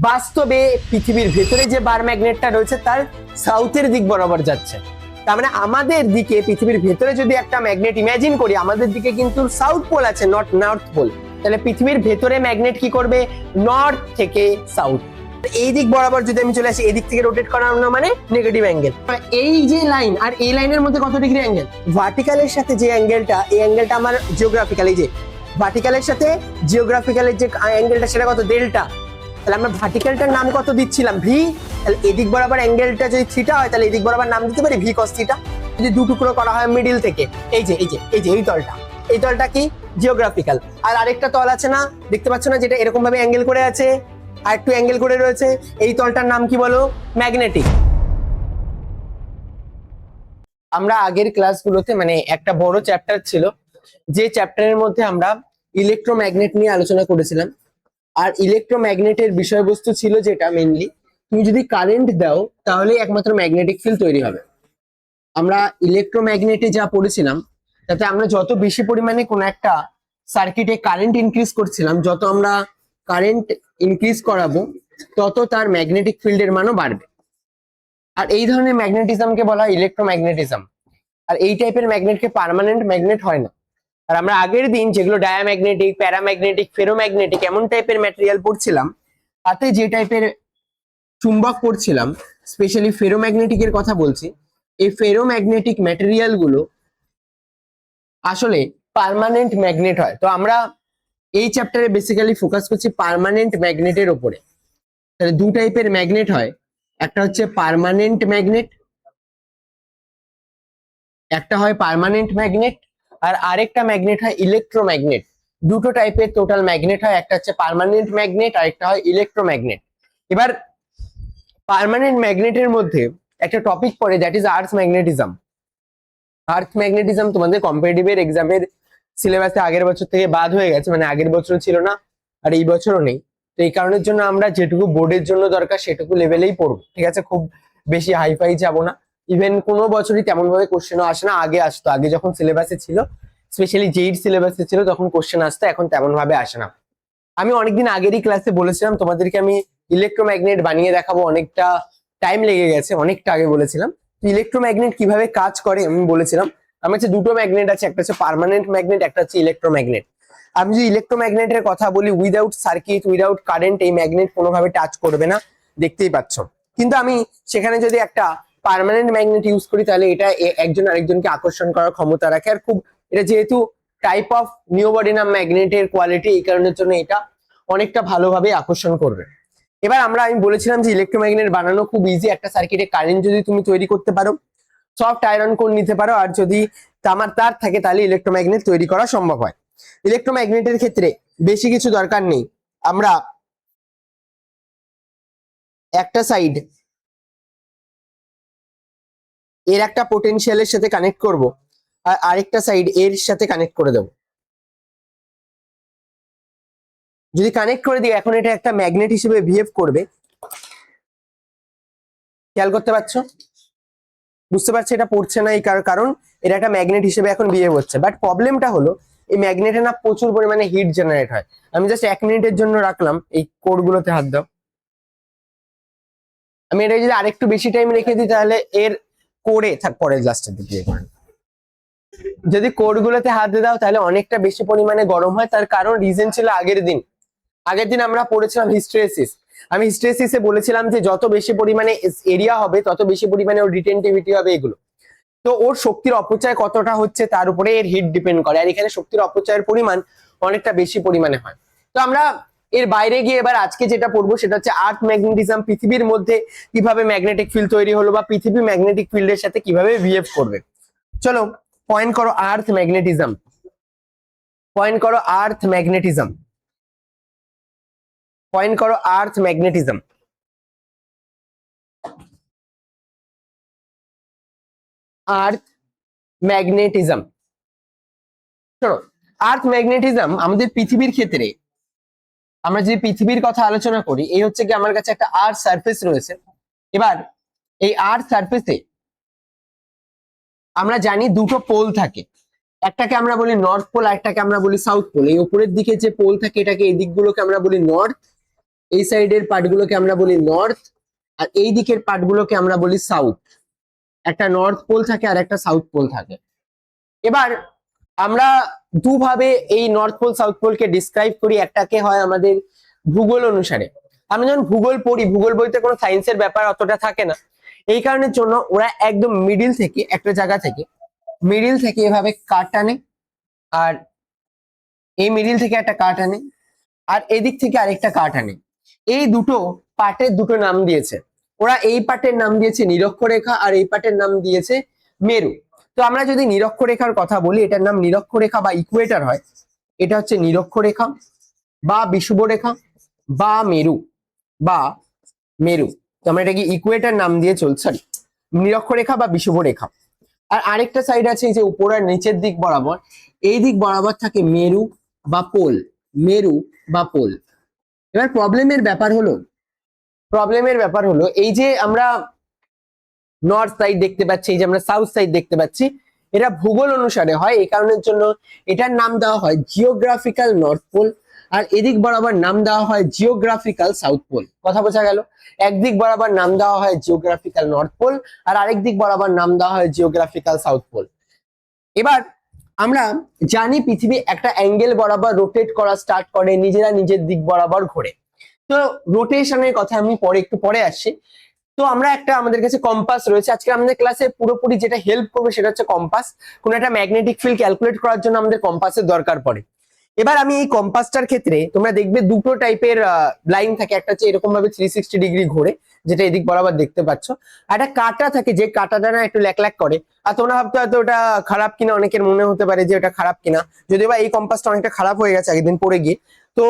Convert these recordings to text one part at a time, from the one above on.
বাস্তবে পৃথিবীর ভেতরে যে বার ম্যাগনেটটা রয়েছে তার সাউথের দিক বরাবর যাচ্ছে। তার মানে আমাদের দিকে পৃথিবীর ভেতরে যদি একটা ম্যাগনেট ইমাজিন করি, আমাদের দিকে কিন্তু সাউথ পোল আছে, নট নর্থ পোল। তাহলে পৃথিবীর ভেতরে ম্যাগনেট কি করবে? নর্থ থেকে সাউথ। এই দিক বরাবর যদি আমি চলে আসি, এই দিক থেকে রোটেট করানো মানে নেগেটিভ অ্যাঙ্গেল। এই যে লাইন আর এই লাইনের মধ্যে কত ডিগ্রি অ্যাঙ্গেল? ভার্টিক্যালের সাথে যে অ্যাঙ্গেলটা, এই অ্যাঙ্গেলটা আমার জিওগ্রাফিক্যাল, এই যে ভার্টিক্যালের সাথে জিওগ্রাফিক্যালের যে অ্যাঙ্গেলটা সেটা কত? ডেল্টা। তাহলে আমরা ভার্টিক্যালটার নাম কত দিচ্ছিলাম? ভি। তাহলে এদিক বরাবর অ্যাঙ্গেলটা যদি থিটা হয় তাহলে এদিক বরাবর নাম দিতে পারি ভি কস থিটা। যদি দু টুকরো করা হয় মিডিল থেকে, এই যে এই যে এই যে এই তলটা, এই তলটা কি? জিওগ্রাফিক্যাল। আর আরেকটা তল আছে না, দেখতে পাচ্ছ না, যেটা এরকম ভাবে অ্যাঙ্গেল করে আছে আর একটু অ্যাঙ্গেল করে রয়েছে, এই তলটার নাম কি বলো? ম্যাগনেটিক। আমরা আগের ক্লাসগুলোতে মানে একটা বড় চ্যাপ্টার ছিল, যে চ্যাপ্টারের মধ্যে আমরা ইলেকট্রোম্যাগনেট নিয়ে আলোচনা করেছিলাম। আর ইলেকট্রোম্যাগনেটের বিষয়বস্তু ছিল যেটা মেইনলি, তুমি যদি কারেন্ট দাও তাহলে একমাত্র ম্যাগনেটিক ফিল্ড তৈরি হবে। আমরা ইলেকট্রোম্যাগনেটে যা পড়েছিলাম তাতে আমরা যত বেশি পরিমাণে কোনো একটা সার্কিটে কারেন্ট ইনক্রিজ করছিলাম, যত আমরা কারেন্ট ইনক্রিজ করাবো তত তার ম্যাগনেটিক ফিল্ডের মানও বাড়বে। আর এই ধরনের ম্যাগনেটিজমকে বলা হয় ইলেকট্রোম্যাগনেটিজম। আর এই টাইপের ম্যাগনেটকে পার্মানেন্ট ম্যাগনেট হয় না। আর আমরা আগের দিন যেগুলো ডায়াম্যাগনেটিক, প্যারাম্যাগনেটিক, ফেরোম্যাগনেটিক এমন টাইপের ম্যাটেরিয়াল পড়ছিলাম, তাতে যে টাইপের চুম্বক পড়ছিলাম, স্পেশালি ফেরোম্যাগনেটিকের কথা বলছি, এই ফেরোম্যাগনেটিক ম্যাটেরিয়াল গুলো আসলে পার্মানেন্ট ম্যাগনেট হয়। তো আমরা এই চ্যাপ্টারে বেসিক্যালি ফোকাস করছি পার্মানেন্ট ম্যাগনেটের উপরে। তাহলে দু টাইপের ম্যাগনেট হয়, একটা হচ্ছে পার্মানেন্ট ম্যাগনেট, একটা হয় পার্মানেন্ট ম্যাগনেট, আর আরেকটা ম্যাগনেট হয় ইলেকট্রোম্যাগনেট। দুটো টাইপের টোটাল ম্যাগনেট হয়, একটা হচ্ছে পার্মানেন্ট ম্যাগনেট আর একটা হয় ইলেকট্রোম্যাগনেট। এবার পার্মানেন্ট ম্যাগনেটের মধ্যে একটা টপিক পড়ে, that is earth magnetism. Earth magnetism তোমাদের কম্পিটিটিভ এক্সামের সিলেবাসে আগের বছর থেকে বাদ হয়ে গেছে, মানে আগের বছর ছিল না আর এই বছরও নেই। তো এই কারণের জন্য আমরা যেটুকু বোর্ডের জন্য দরকার সেটুকু লেভেলেই পড়বো, ঠিক আছে? খুব বেশি হাইফাই যাবো না। ইভেন কোনো বছরই তেমন ভাবে কোশ্চেনও আসে না। আগে আসতো, আগে যখন সিলেবাসে ছিল, স্পেশালি জেইড সিলেবাসে ছিল, তখন কোশ্চেন আসতো, এখন তেমন ভাবে আসে না। আমি অনেকদিন আগেরই ক্লাসে বলেছিলাম তোমাদেরকে আমি ইলেকট্রোম্যাগনেট বানিয়ে দেখাবো, অনেকটা টাইম লেগে গেছে, অনেকটা আগে বলেছিলাম। ইলেকট্রোম্যাগনেট কিভাবে কাজ করে আমি বলেছিলাম। আমার কাছে দুটো ম্যাগনেট আছে, একটা হচ্ছে পার্মানেন্ট ম্যাগনেট, একটা হচ্ছে ইলেকট্রোম্যাগনেট। আমি যদি ইলেকট্রোম্যাগনেটের কথা বলি, উইদাউট সার্কিট, উইদাউট কারেন্ট এই ম্যাগনেট কোনোভাবে টাচ করবে না, দেখতেই পাচ্ছ। কিন্তু আমি সেখানে যদি একটা পার্মানেন্ট ম্যাগনেট ইউজ করি তাহলে এটা একজন আরেকজনকে আকর্ষণ করার ক্ষমতা রাখে। আর খুব এটা যেহেতু টাইপ অফ নিওবডিনাম ম্যাগনেটের কোয়ালিটি, এই কারণের জন্য এটা অনেকটা ভালোভাবে আকর্ষণ করবে। এবার আমি বলেছিলাম যে ইলেকট্রোম্যাগনেট বানানো খুব ইজি। একটা সার্কিটে কারেন্ট যদি তুমি তৈরি করতে পারো, সফট আয়রন কোর নিতে পারো, আর যদি তামার তার থাকে তাহলে ইলেকট্রোম্যাগনেট তৈরি করা সম্ভব হয়। ইলেকট্রোম্যাগনেটের ক্ষেত্রে বেশি কিছু দরকার নেই। আমরা একটা সাইড এর একটা পোটেনশিয়ালের সাথে কানেক্ট করব, আর আরেকটা সাইড এর সাথে কানেক্ট করে দেবো। যদি কানেক্ট করে দিই, এখন এটা একটা ম্যাগনেট হিসেবে বিহেভ করবে। খেয়াল করতে পারছো? বুঝতে পারছি এটা পড়ছে না, এই কারণ এটা একটা ম্যাগনেট হিসেবে এখন বিহেভ হচ্ছে। বাট প্রবলেমটা হলো এই ম্যাগনেটে না প্রচুর পরিমাণে হিট জেনারেট হয়। আমি জাস্ট 1 মিনিটের জন্য রাখলাম, এই কোডগুলোতে হাত দাও। আমি এটা যদি আরেকটু বেশি টাইম রেখে দিই তাহলে এর কোডে পরে লাস্টের দিকে যদি কোডগুলোতে হাত দিয়ে দাও তাহলে অনেকটা বেশি পরিমাণে গরম হয়। তার কারণ রিজন ছিল আগের দিন আমরা পড়েছিলাম হিস্টেরেসিস। আমি হিস্টেরেসিসে বলেছিলাম যে যত বেশি পরিমাণে এরিয়া হবে তত বেশি পরিমাণে ওর রিটেনটিভিটি হবে, এগুলো। তো ওর শক্তির অপচয় কতটা হচ্ছে তার উপরে এর হিট ডিপেন্ড করে, আর এখানে শক্তির অপচয়ের পরিমাণ অনেকটা বেশি পরিমাণে হয়। তো আমরা এর বাইরে গিয়ে এবার আজকে যেটা পড়বো সেটা হচ্ছে আর্থ ম্যাগনেটিজম। পৃথিবীর মধ্যে কিভাবে ম্যাগনেটিক ফিল্ড তৈরি হলো বা পৃথিবী ম্যাগনেটিক ফিল্ডের সাথে কিভাবে বিহেভ করবে। চলো পয়েন্ট করো আর্থ ম্যাগনেটিজম, পয়েন্ট করো আর্থ ম্যাগনেটিজম, পয়েন্ট করো আর্থ ম্যাগনেটিজম। আর্থ ম্যাগনেটিজম, শোনো, আর্থ ম্যাগনেটিজম আমাদের পৃথিবীর ক্ষেত্রে, আমরা যদি পৃথিবীর কথা আলোচনা করি, এই হচ্ছে কি আমার কাছে একটা আর্থ সারফেস রয়েছে। এবার এই আর্থ সারফেসে আমরা জানি দুটো পোল থাকে, একটাকে আমরা বলি নর্থ পোল, একটাকে আমরা বলি সাউথ পোল। এই উপরের দিকে যে পোল থাকে এটাকে, এই দিকগুলোকে আমরা বলি নর্থ, এই সাইডের পার্টগুলোকে আমরা বলি নর্থ, আর এই দিকের পার্টগুলোকে আমরা বলি সাউথ। একটা নর্থ পোল থাকে আর একটা সাউথ পোল থাকে। এবার আমরা দুভাবে এই নর্থ পোল সাউথ পোলকে ডিসক্রাইব করি। একটাকে হয় আমাদের ভূগোল অনুসারে। আমরা যখন ভূগোল পড়ি, ভূগোল বইতে কোনো সায়েন্সের ব্যাপার অতটা থাকে না, এই কারণের জন্য ওরা একদম মিডিল থেকে, একটা জায়গা থেকে মিডিল থেকে এভাবে কাট টানে, আর এই মিডিল থেকে একটা কাট আনে, আর এদিক থেকে আরেকটা কাট আনে। এই দুটো পার্টের দুটো নাম দিয়েছে ওরা। এই পার্টের নাম দিয়েছে নিরক্ষরেখা, আর এই পার্টের নাম দিয়েছে মেরু। তো আমরা যদি নিরক্ষরেখার কথা বলি, এটার নাম নিরক্ষরেখা বা ইকুয়েটর হয়। এটা হচ্ছে নিরক্ষরেখা বা বিষুবরেখা বা মেরু বা মেরু। তো আমরা এটাকে ইকুয়েটর নাম দিয়ে চলছি, সরি, নিরক্ষরেখা বা বিষুবরেখা। আর আরেকটা সাইড আছে এই যে উপর আর নিচের দিক বরাবর, এই দিক বরাবর থাকে মেরু বা পোল, মেরু বা পোল। এবার প্রবলেমের ব্যাপার হলো এই যে আমরা নর্থ সাইড দেখতে পাচ্ছি, এই যে আমরা সাউথ সাইড দেখতে পাচ্ছি, এটা ভূগোল অনুসারে হয়। এই কারণের জন্য এটার নাম দেওয়া হয় জিওগ্রাফিক্যাল নর্থ পোল, আর এদিক বরাবর নাম দেওয়া হয় জিওগ্রাফিক্যাল সাউথ পোল। কথা বোঝা গেল? একদিক বরাবর নাম দেওয়া হয় জিওগ্রাফিক্যাল নর্থ পোল, আর আরেক দিক বরাবর নাম দেওয়া হয় জিওগ্রাফিক্যাল সাউথ পোল। এবার আমরা জানি পৃথিবী একটা অ্যাঙ্গেল বরাবর রোটেট করা স্টার্ট করে, নিজেরা নিজের দিক বরাবর ঘোরে। তো রোটেশনের কথা আমি একটু পরে আসছি। তো আমরা আমাদের কাছে কম্পাস রয়েছে। আজকে আমাদের ক্লাসে পুরোপুরি যেটা হেল্প করবে সেটা হচ্ছে কম্পাস। কোন একটা ম্যাগনেটিক ফিল্ড ক্যালকুলেট করার জন্য আমাদের কম্পাসের দরকার পড়ে। এবার আমি এই কম্পাসটার ক্ষেত্রে তোমরা দেখবে দুটো টাইপের লাইন থাকে। একটা হচ্ছে এরকম ভাবে 360 ডিগ্রি ঘোরে, যেটা এদিক বরাবর দেখতে পাচ্ছ। আর একটা কাটা থাকে, যে কাটাটা না একটু ল্যাক ল্যাক করে। আর তোমরা ভাবতে হয়তো ওটা খারাপ কিনা, অনেকের মনে হতে পারে যে ওটা খারাপ কিনা, যদিও বা এই কম্পাসটা অনেকটা খারাপ হয়ে গেছে একদিন পরে গিয়ে। তো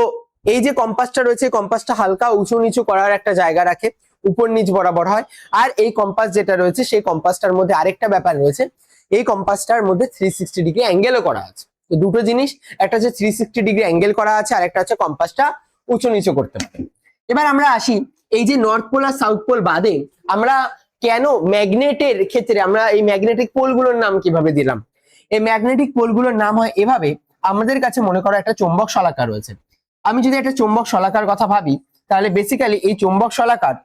এই যে কম্পাসটা রয়েছে, কম্পাসটা হালকা উঁচু নিচু করার একটা জায়গা রাখে, উপর নিচ বরাবর হয়। আর এই কম্পাস যেটা রয়েছে, সেই কম্পাসটার মধ্যে আরেকটা ব্যাপার রয়েছে, এই কম্পাসটার মধ্যে 360 ডিগ্রি অ্যাঙ্গেলও করা আছে। তো দুটো জিনিস, একটা হচ্ছে 360 ডিগ্রি অ্যাঙ্গেল করা আছে, আর একটা হচ্ছে কম্পাসটা উঁচু নিচু করতে পারে। এবার আমরা আসি এই যে নর্থ পোল আর সাউথ পোল বাদে আমরা কেন ম্যাগনেটের ক্ষেত্রে আমরা এই ম্যাগনেটিক পোলগুলোর নাম কিভাবে দিলাম। এই ম্যাগনেটিক পোলগুলোর নাম হয় এভাবে। আমাদের কাছে মনে করো একটা চৌম্বক শলাকা রয়েছে। আমি যদি একটা চৌম্বক শলাকার কথা ভাবি, তাহলে বেসিক্যালি এই চৌম্বক শলাকার,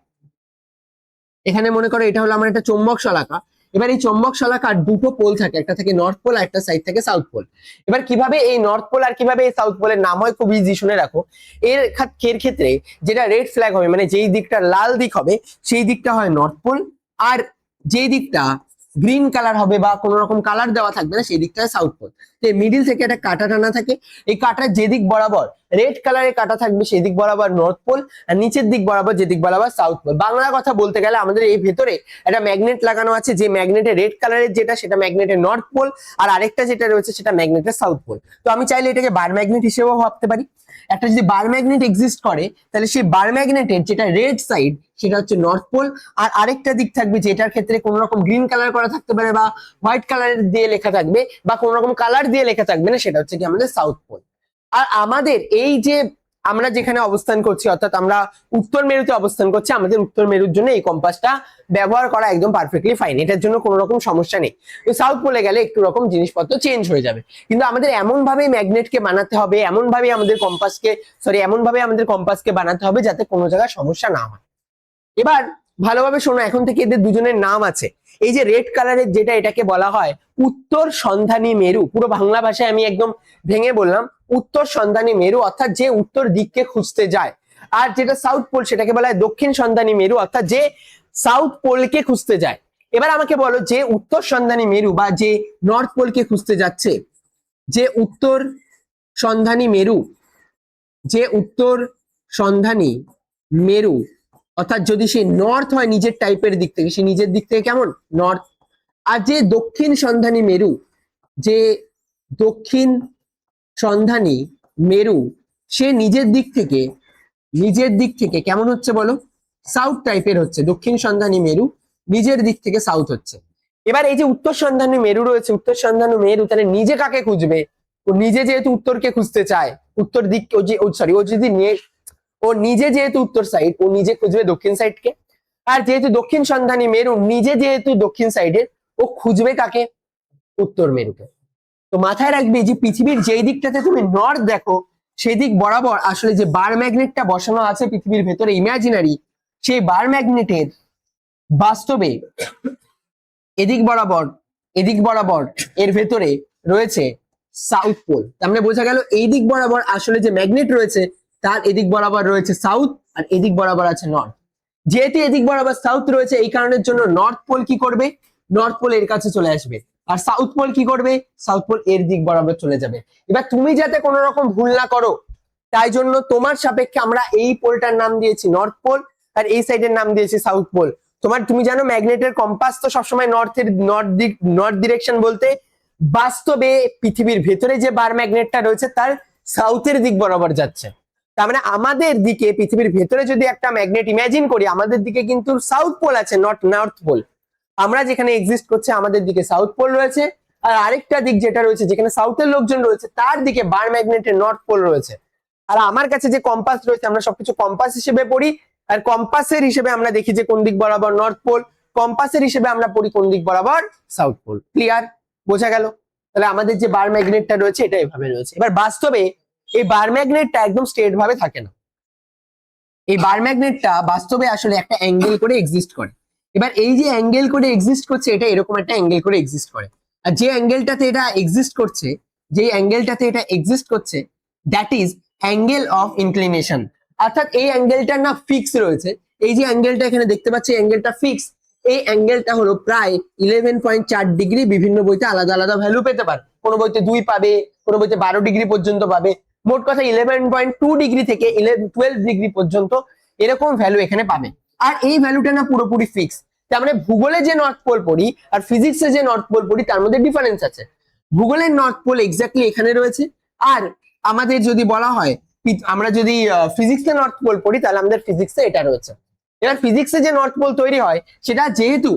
এখানে মনে করো এটা হলো আমার একটা চৌম্বক শলাকা। এবার এই চৌম্বক শলাকার দুটো পোল থাকে, একটা থাকে নর্থ পোল আর একটা সাইড থেকে সাউথ পোল। এবার কিভাবে এই নর্থ পোল আর কিভাবে এই সাউথ পোলের নাম হয় খুব ইজি, শুনে রাখো। এর ক্ষেত্রে যেটা রেড ফ্ল্যাগ হবে, মানে যেই দিকটা লাল দিক হবে সেই দিকটা হয় নর্থ পোল, আর যেই দিকটা গ্রিন কালার হবে বা কোনো রকম কালার দেওয়া থাকবে না সেই দিকটা সাউথ পোল। তো মিডিল থেকে একটা কাটা টানা থাকে, এই কাটার যেদিক বরাবর রেড কালারের কাটা থাকবে সেই দিক বরাবর নর্থ পোল, আর নিচের দিক বরাবর যেদিক বরাবর সাউথ পোল। বাংলা কথা বলতে গেলে আমাদের এই ভেতরে একটা ম্যাগনেট লাগানো আছে, যে ম্যাগনেটের রেড কালারের যেটা সেটা ম্যাগনেটের নর্থ পোল, আর আরেকটা যেটা রয়েছে সেটা ম্যাগনেটের সাউথ পোল। তো আমি চাইলে এটাকে বার ম্যাগনেট হিসেবেও ভাবতে পারি। একটা যদি বার ম্যাগনেট এক্সিস্ট করে, তাহলে সেই বার ম্যাগনেটের যেটা রেড সাইড সেটা হচ্ছে নর্থ পোল, আর আরেকটা দিক থাকবে যেটার ক্ষেত্রে কোনো রকম গ্রিন কালার করা থাকতে পারে বা হোয়াইট কালার দিয়ে লেখা থাকবে বা কোনো রকম কালার দিয়ে লেখা থাকবে না, সেটা হচ্ছে কি আমাদের সাউথ পোল। আর আমাদের এই যে আমরা যেখানে অবস্থান করছি, অর্থাৎ আমরা উত্তর মেরুতে অবস্থান করছি, আমাদের উত্তর মেরুর জন্য এই কম্পাসটা ব্যবহার করা একদম পারফেক্টলি ফাইন, এটার জন্য কোনো রকম সমস্যা নেই। তো সাউথ পোলে গেলে একটু রকম জিনিসপত্র চেঞ্জ হয়ে যাবে, কিন্তু আমাদের এমন ভাবে ম্যাগনেটকে বানাতে হবে, এমন ভাবে আমাদের কম্পাসকে বানাতে হবে যাতে কোনো জায়গায় সমস্যা না হয়। এবার ভালোভাবে শোনো, এখন থেকে এদের দুজনের নাম আছে। এই যে রেড কালারের যেটা, এটাকে বলা হয় উত্তর সন্ধানী মেরু। পুরো বাংলা ভাষায় আমি একদম ভেঙে বললাম, উত্তর সন্ধানী মেরু, অর্থাৎ যে উত্তর দিককে খুঁজতে যায়। আর যেটা সাউথ পোল সেটাকে বলা হয় দক্ষিণ সন্ধানী মেরু, অর্থাৎ যে সাউথ পোলকে খুঁজতে যায়। এবার আমাকে বলো, যে উত্তর সন্ধানী মেরু বা যে নর্থ পোলকে খুঁজতে যাচ্ছে, যে উত্তর সন্ধানী মেরু, যে উত্তর সন্ধানী মেরু, অর্থাৎ যদি সে নর্থ হয় নিজের টাইপের দিক থেকে, সে নিজের দিক থেকে কেমন নর্থ। আর যে দক্ষিণ সন্ধানী মেরু, যে দক্ষিণ সন্ধানী মেরু, সে নিজের দিক থেকে কেমন হচ্ছে বলো, সাউথ টাইপের হচ্ছে। দক্ষিণ সন্ধানী মেরু নিজের দিক থেকে সাউথ হচ্ছে। এবার এই যে উত্তর সন্ধানী মেরু রয়েছে, উত্তর সন্ধানী মেরু তাহলে নিজে কাকে খুঁজবে? ও নিজে যেহেতু উত্তরকে খুঁজতে চায়, উত্তর দিক ও যদি ও নিজে যেহেতু উত্তর সাইড, ও নিজে খুঁজবে দক্ষিণ সাইডকে। আর যেহেতু দক্ষিণ সন্ধানী মেরু নিজে যেহেতু দক্ষিণ সাইডের, ও খুঁজবে কাকে? উত্তর মেরুকে। তো মাথায় রাখবে যে পৃথিবীর যেই দিকটাতে তুমি নর্থ দেখো, সেই দিক বরাবর আসলে যে বার ম্যাগনেটটা বসানো আছে পৃথিবীর ভেতরে ইমাজিনারি, সেই বার ম্যাগনেটের বাস্তবে এদিক বরাবর এর ভেতরে রয়েছে সাউথ পোল। তার মানে বোঝা গেল এই দিক বরাবর আসলে যে ম্যাগনেট রয়েছে তার এদিক বরাবর রয়েছে সাউথ আর এদিক বরাবর আছে নর্থ। যেহেতু এদিক বরাবর সাউথ রয়েছে এই কারণের জন্য নর্থ পোল কি করবে, নর্থ পোল এর কাছে চলে আসবে, আর সাউথ পোল কি করবে, সাউথ পোল এর দিক বরাবর চলে যাবে। এবার তুমি যাতে কোনো রকম ভুল না করো তাই জন্য তোমার সাপেক্ষে আমরা এই পোলটার নাম দিয়েছি নর্থ পোল আর এই সাইডের নাম দিয়েছি সাউথ পোল। তুমি জানো ম্যাগনেটের কম্পাস তো সবসময় নর্থ ডিরেকশন বলতে, বাস্তবে পৃথিবীর ভেতরে যে বার ম্যাগনেটটা রয়েছে তার সাউথের দিক বরাবর যাচ্ছে। তার মানে আমাদের দিকে পৃথিবীর ভেতরে যদি একটা ম্যাগনেট ইমাজিন করি আমাদের দিকে কিন্তু সাউথ পোল আছে, নর্থ পোল। আমরা যেখানে এক্সিস্ট করছে আমাদের দিকে সাউথ পোল রয়েছে, আর আরেকটা দিক যেটা রয়েছে যেখানে সাউথের লোকজন রয়েছে তার দিকে বার ম্যাগনেটের নর্থ পোল রয়েছে। আর আমার কাছে যে কম্পাস রয়েছে আমরা সবকিছু কম্পাস হিসেবে পড়ি, আর কম্পাসের হিসেবে আমরা দেখি যে কোন দিক বরাবর নর্থ পোল, কম্পাসের হিসেবে আমরা পড়ি কোন দিক বরাবর সাউথ পোল। ক্লিয়ার? বোঝা গেল? তাহলে আমাদের যে বার ম্যাগনেটটা রয়েছে এটা এভাবে রয়েছে। এবার বাস্তবে এই বার ম্যাগনেটটা একদম স্ট্রেট ভাবে থাকে না, এই বার ম্যাগনেটটা বাস্তবে আসলে একটা অ্যাঙ্গেল করে এক্সিস্ট করে। এবার এই যে অ্যাঙ্গেল করে এক্সিস্ট করছে এটা এরকম একটা অ্যাঙ্গেল করে এক্সিস্ট করে, আর যে অ্যাঙ্গেলটাতে এটা এক্সিস্ট করছে, that is angle of inclination. অর্থাৎ এই অ্যাঙ্গেলটার না ফিক্স রয়েছে, এই যে অ্যাঙ্গেলটা এখানে দেখতে পাচ্ছি অ্যাঙ্গেলটা ফিক্স, এই অ্যাঙ্গেলটা হলো প্রায় 11.4 ডিগ্রি। বিভিন্ন বইতে আলাদা আলাদা ভ্যালু পেতে পারে, কোনো বইতে 2 পাবে, কোনো বইতে 12 ডিগ্রি পর্যন্ত পাবে। মোট কথা 11.2 ডিগ্রি থেকে 12 ডিগ্রি পর্যন্ত এরকম ভ্যালু এখানে পাবে। আর এই ভ্যালুটা না পুরোপুরি ফিক্স। তার মানে ভূগোলে যে নর্থ পোল পড়ি আর ফিজিক্সে যে নর্থ পোল পড়ি তার মধ্যে ডিফারেন্স আছে। ভূগোলের নর্থ পোল এক্স্যাক্টলি এখানে রয়েছে, আর আমাদের যদি বলা হয় আমরা যদি ফিজিক্সে নর্থ পোল পড়ি তাহলে আমাদের ফিজিক্সে এটা রয়েছে। এবার ফিজিক্সে যে নর্থ পোল তৈরি হয় সেটা যেহেতু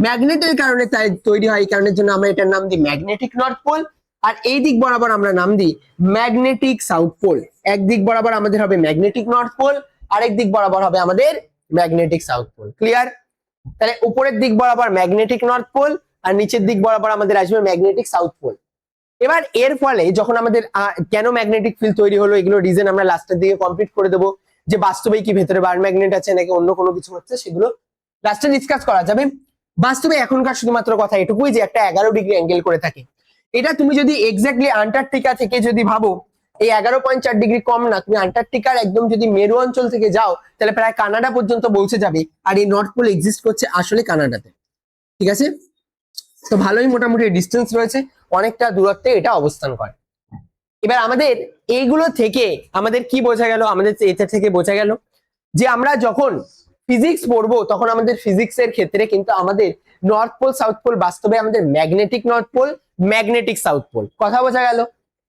ম্যাগনেটের কারণে তাই তৈরি হয়, এই কারণের জন্য আমরা এটার নাম দিই ম্যাগনেটিক নর্থ পোল, আর এই দিক বরাবর আমরা নাম দিই ম্যাগনেটিক সাউথ পোল। এক দিক বরাবর আমাদের হবে ম্যাগনেটিক নর্থ পোল, আরেক দিক বরাবর হবে আমাদের ম্যাগনেটিক সাউথ পোল। ক্লিয়ার? তাহলে উপরের দিক বরাবর ম্যাগনেটিক নর্থ পোল আর নিচের দিক বরাবর আমাদের আসবে ম্যাগনেটিক সাউথ পোল। এবার এর ফলে যখন আমাদের কেন ম্যাগনেটিক ফিল্ড তৈরি হলো এগুলো রিজন আমরা লাস্টের দিকে কমপ্লিট করে দেবো, যে বাস্তবে কি ভেতরে বার ম্যাগনেট আছে নাকি অন্য কোনো কিছু হচ্ছে সেগুলো লাস্টে ডিসকাস করা যাবে। বাস্তবে এখনকার শুধুমাত্র কথা এটুকুই যে একটা 11 ডিগ্রি অ্যাঙ্গেল করে থাকে। এটা তুমি যদি এক্স্যাক্টলি আন্টার্কটিকা থেকে যদি ভাবো এই 11.4 ডিগ্রি কম না, তুমি আন্টার্কটিকার একদম যদি মেরু অঞ্চল থেকে যাও তাহলে প্রায় কানাডা পর্যন্ত পৌঁছে যাবে, আর এই নর্থ পোল এক্সিস্ট করছে আসলে কানাডাতে। ঠিক আছে? তো ভালোই মোটামুটি ডিস্টেন্স রয়েছে, অনেকটা দূরত্বে এটা অবস্থান করে। এবার আমাদের এইগুলো থেকে আমাদের কি বোঝা গেল, আমাদের এটা থেকে বোঝা গেল যে আমরা যখন ফিজিক্স পড়বো তখন আমাদের ফিজিক্সের ক্ষেত্রে কিন্তু আমাদের নর্থ পোল সাউথ পোল বাস্তবে আমাদের magnetic north pole magnetic south pole, কথা বোঝা গেল?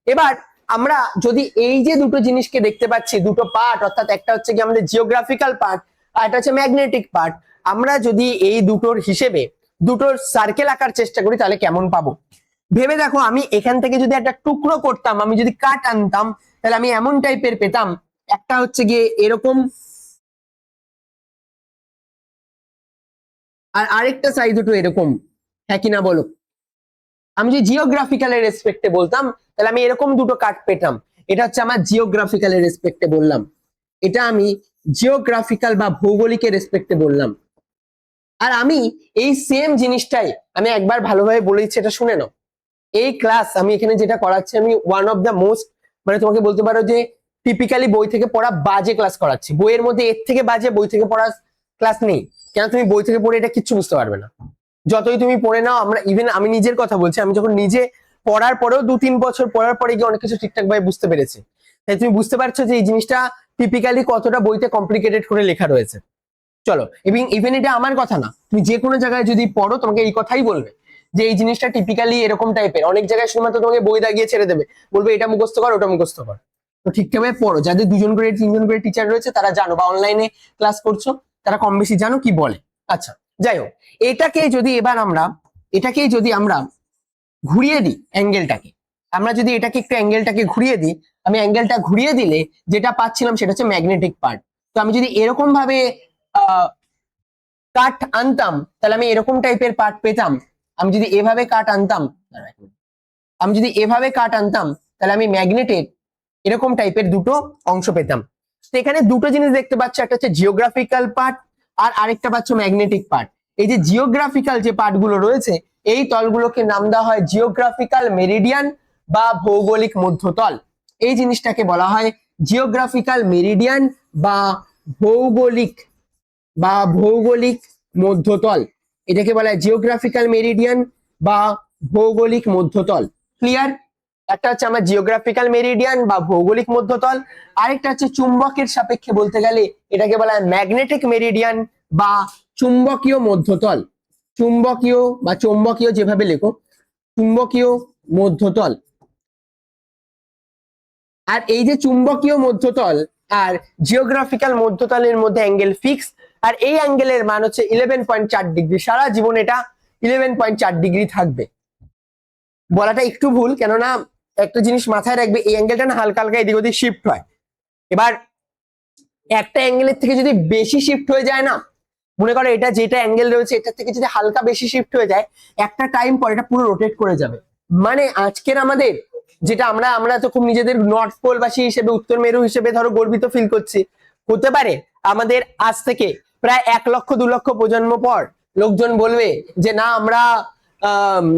এবার আমরা যদি এই যে দুটো জিনিসকে দেখতে পাচ্ছি, দুটো পার্ট, অর্থাৎ একটা হচ্ছে কি আমাদের জিওগ্রাফিক্যাল পার্ট আর একটা হচ্ছে ম্যাগনেটিক পার্ট, আমরা যদি এই দুটোর হিসেবে দুটোর সার্কেল আঁকার চেষ্টা করি তাহলে কেমন পাবো ভেবে দেখো। আমি এখান থেকে যদি একটা টুকরো করতাম, আমি যদি কাট আনতাম তাহলে আমি এমন টাইপের পেতাম, একটা হচ্ছে গিয়ে এরকম আর আরেকটা সাইড দুটো এরকম, হ্যাঁ কিনা বলো? আমি যদি জিওগ্রাফিক্যালের রেসপেক্টে বলতাম তাহলে আমি এরকম দুটো কাট পেতাম। এটা হচ্ছে আমার জিওগ্রাফিক্যালের রেসপেক্টে বললাম, এটা আমি জিওগ্রাফিক্যাল বা ভৌগোলিকের রেসপেক্টে বললাম। আর আমি এই সেম জিনিসটাই আমি একবার ভালোভাবে বলেছি, এটা শুনে নাও। এই ক্লাস আমি এখানে যেটা করাচ্ছি আমি ওয়ান অফ দ্য মোস্ট, মানে তোমাকে বলতে পারো যে টিপিক্যালি বই থেকে পড়া বাজে ক্লাস করাচ্ছি। বইয়ের মধ্যে এর থেকে বাজে বই থেকে পড়া ক্লাস নেই, কেন তুমি বই থেকে পড়ে এটা কিচ্ছু বুঝতে পারবে না। যতই তুমি পড়ে নাও, আমরা ইভেন আমি নিজের কথা বলছি, আমি যখন নিজে পড়ার পরেও 2-3 বছর পড়ার পরে গিয়ে অনেক কিছু ঠিকঠাক ভাবে বুঝতে পেরেছি। তাই তুমি বুঝতে পারছো যে এই জিনিসটা টিপিক্যালি কতটা বইতে কমপ্লিকেটেড করে লেখা রয়েছে। চলো, এবং ইভেন এটা আমার কথা না, তুমি যে কোনো জায়গায় যদি পড়ো তোমাকে এই কথাই বলবে যে এই জিনিসটা টিপিক্যালি এরকম টাইপের। অনেক জায়গায় শুধুমাত্র তোমাকে বই দাগিয়ে ছেড়ে দেবে, বলবে এটা মুখস্থ কর ওটা মুখস্থ কর। তো ঠিকঠাকভাবে পড়ো, যাদের 2জন করে 3জন করে টিচার রয়েছে তারা জানো, বা অনলাইনে ক্লাস করছো তারা কম বেশি জানো কি বলে। আচ্ছা, যাই হোক, এটাকেই যদি আমরা ঘুরিয়ে দিই অ্যাঙ্গেলটাকে, আমরা যদি এটাকে একটু অ্যাঙ্গেলটাকে ঘুরিয়ে দিই, আমি অ্যাঙ্গেলটা ঘুরিয়ে দিলে যেটা পাচ্ছিলাম সেটা হচ্ছে ম্যাগনেটিক পার্ট। তো আমি যদি এরকম ভাবে কাট আনতাম তাহলে আমি এরকম টাইপের পার্ট পেতাম। আমি যদি এভাবে কাট আনতাম তাহলে আমি ম্যাগনেটের এরকম টাইপের দুটো অংশ পেতাম। তো এখানে দুটো জিনিস দেখতে পাচ্ছ, একটা হচ্ছে জিওগ্রাফিক্যাল পার্ট আর আরেকটা পাচ্ছ ম্যাগনেটিক পার্ট। এই যে জিওগ্রাফিক্যাল যে পার্ট গুলো রয়েছে এই তলগুলোকে নাম দেওয়া হয় জিওগ্রাফিক্যাল মেরিডিয়ান বা ভৌগোলিক মধ্যতল। এই জিনিসটাকে বলা হয় জিওগ্রাফিক্যাল মেরিডিয়ান বা ভৌগোলিক ভৌগোলিক মধ্যতল। এটাকে বলা হয় জিওগ্রাফিক্যাল মেরিডিয়ান বা ভৌগোলিক মধ্যতল। ক্লিয়ার? একটা হচ্ছে আমার জিওগ্রাফিক্যাল মেরিডিয়ান বা ভৌগোলিক মধ্যতল, আরেকটা হচ্ছে চুম্বকের সাপেক্ষে বলতে গেলে এটাকে বলা হয় ম্যাগনেটিক মেরিডিয়ান বা চুম্বকীয় মধ্যতল। চুম্বকীয় বা চৌম্বকীয় যেভাবে লেখো, চুম্বকীয় মধ্যতল। আর এই যে চুম্বকীয় মধ্যতল আর জিওগ্রাফিক্যাল মধ্যতলের মধ্যে অ্যাঙ্গেল ফিক্স, আর এই অ্যাঙ্গেলের মান হচ্ছে 11.4 ডিগ্রি। সারা জীবন এটা 11.4 ডিগ্রি থাকবে। বলাটা একটু ভুল, কেননা একটা জিনিস মাথায় রাখবে, এই অ্যাঙ্গেলটা না হালকা হালকা এদিক ওদিক শিফট হয়। এবার একটা অ্যাঙ্গেলের থেকে যদি বেশি শিফট হয়ে যায় না, মনে করো এটা যেটা অ্যাঙ্গেল রয়েছে এটার থেকে যদি হালকা বেশি শিফট হয়ে যায়, একটা টাইম পর এটা পুরো রোটেট করে যাবে। মানে আজকের আমাদের যেটা আমরা তো খুব নিজেদের নর্থ পোলবাসী হিসেবে, উত্তর মেরু হিসেবে ধরো গর্বিত ফিল করছি, হতে পারে আমাদের আজ থেকে প্রায় 1 লক্ষ 2 লক্ষ প্রজন্ম পর লোকজন বলবে যে না আমরা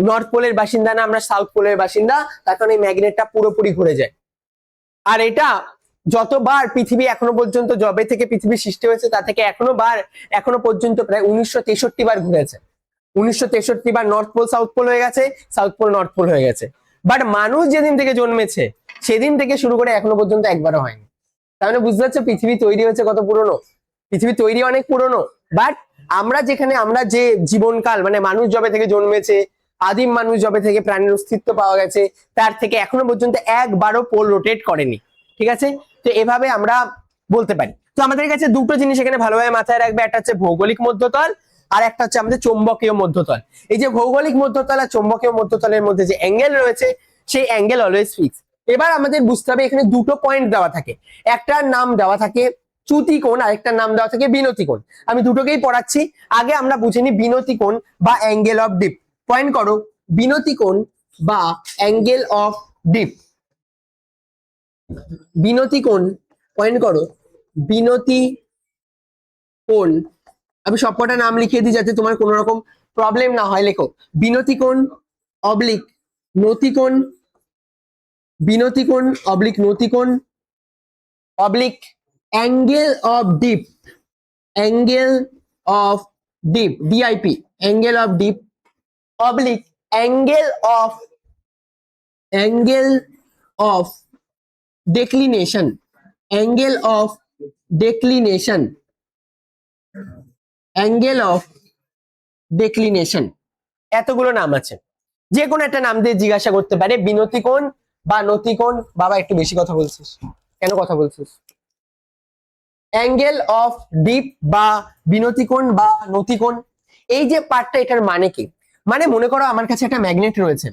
নর্থ পোলের বাসিন্দা না, আমরা সাউথ পোলের বাসিন্দা, তার কারণে এই ম্যাগনেটটা পুরোপুরি ঘুরে যায়। আর এটা যতবার পৃথিবী এখনো পর্যন্ত, জবে থেকে পৃথিবী সৃষ্টি হয়েছে তা থেকে এখনো পর্যন্ত প্রায় 1963 বার ঘুরেছে। 1963 বার নর্থ পোল সাউথ পোল হয়ে গেছে, সাউথ পোল নর্থ পোল হয়ে গেছে। বাট মানুষ যেদিন থেকে জন্মেছে সেদিন থেকে শুরু করে এখনো পর্যন্ত একবারও হয়নি। তার মানে বুঝতে পারছো পৃথিবী তৈরি হয়েছে কত পুরনো। পৃথিবী তৈরি অনেক পুরনো, বাট আমরা যে জীবনকাল, মানে মানুষ যবে থেকে জন্মেছে, আদিম মানুষ যবে থেকে প্রাণীর অস্তিত্ব পাওয়া গেছে, তার থেকে এখনো পর্যন্ত একবারও পোল রোটেট করেনি। ঠিক আছে? তো এভাবে আমরা বলতে পারি। তো আমাদের কাছে দুটো জিনিস এখানে ভালোভাবে মাথায় রাখবে, একটা হচ্ছে ভৌগোলিক মধ্যতল আর একটা হচ্ছে আমাদের চৌম্বকীয় মধ্যতল। এই যে ভৌগোলিক মধ্যতল আর চৌম্বকীয় মধ্যতলের মধ্যে যে অ্যাঙ্গেল রয়েছে সেই অ্যাঙ্গেল অলওয়েজ ফিক্স। এবার আমাদের বুঝতে হবে এখানে দুটো পয়েন্ট দেওয়া থাকে, একটার নাম দেওয়া থাকে চ্যুতিকোণ আর একটার নাম দেওয়া থাকে বিনতিকোণ। আমি দুটোকেই পড়াচ্ছি, আগে আমরা বুঝে নিই বিনতিকোণ বা অ্যাঙ্গেল অফ ডিপ। পয়েন্ট করো বিনতিকোণ বা অ্যাঙ্গেল অফ ডিপ। বিনতিকোণ, পয়েন্ট করো বিনতিকোণ। আমি সবকটা নাম লিখিয়ে দিই যাতে তোমার কোনো রকম প্রবলেম না হয়। লেখো বিনতিকোণ অবলিক নতিকোণ, বিনতিকোণ অবলিক নতিকোণ oblique angle of dip, angle of dip, DIP, angle of dip oblique angle of declination, angle of declination, angle of declination। এতগুলো নাম আছে, যে কোনো একটা নাম দিয়ে জিজ্ঞাসা করতে পারে, বিনতিকোণ বা নতিকোণ। বাবা একটু বেশি কথা বলছিস কেন? কথা বলছিস। অ্যাঙ্গেল অফ ডিপ বা বিনতিকোণ বা নতিকোণ, এই যে পার্টটা, এটার মানে কি? মানে মনে করো আমার কাছে একটা ম্যাগনেট রয়েছে,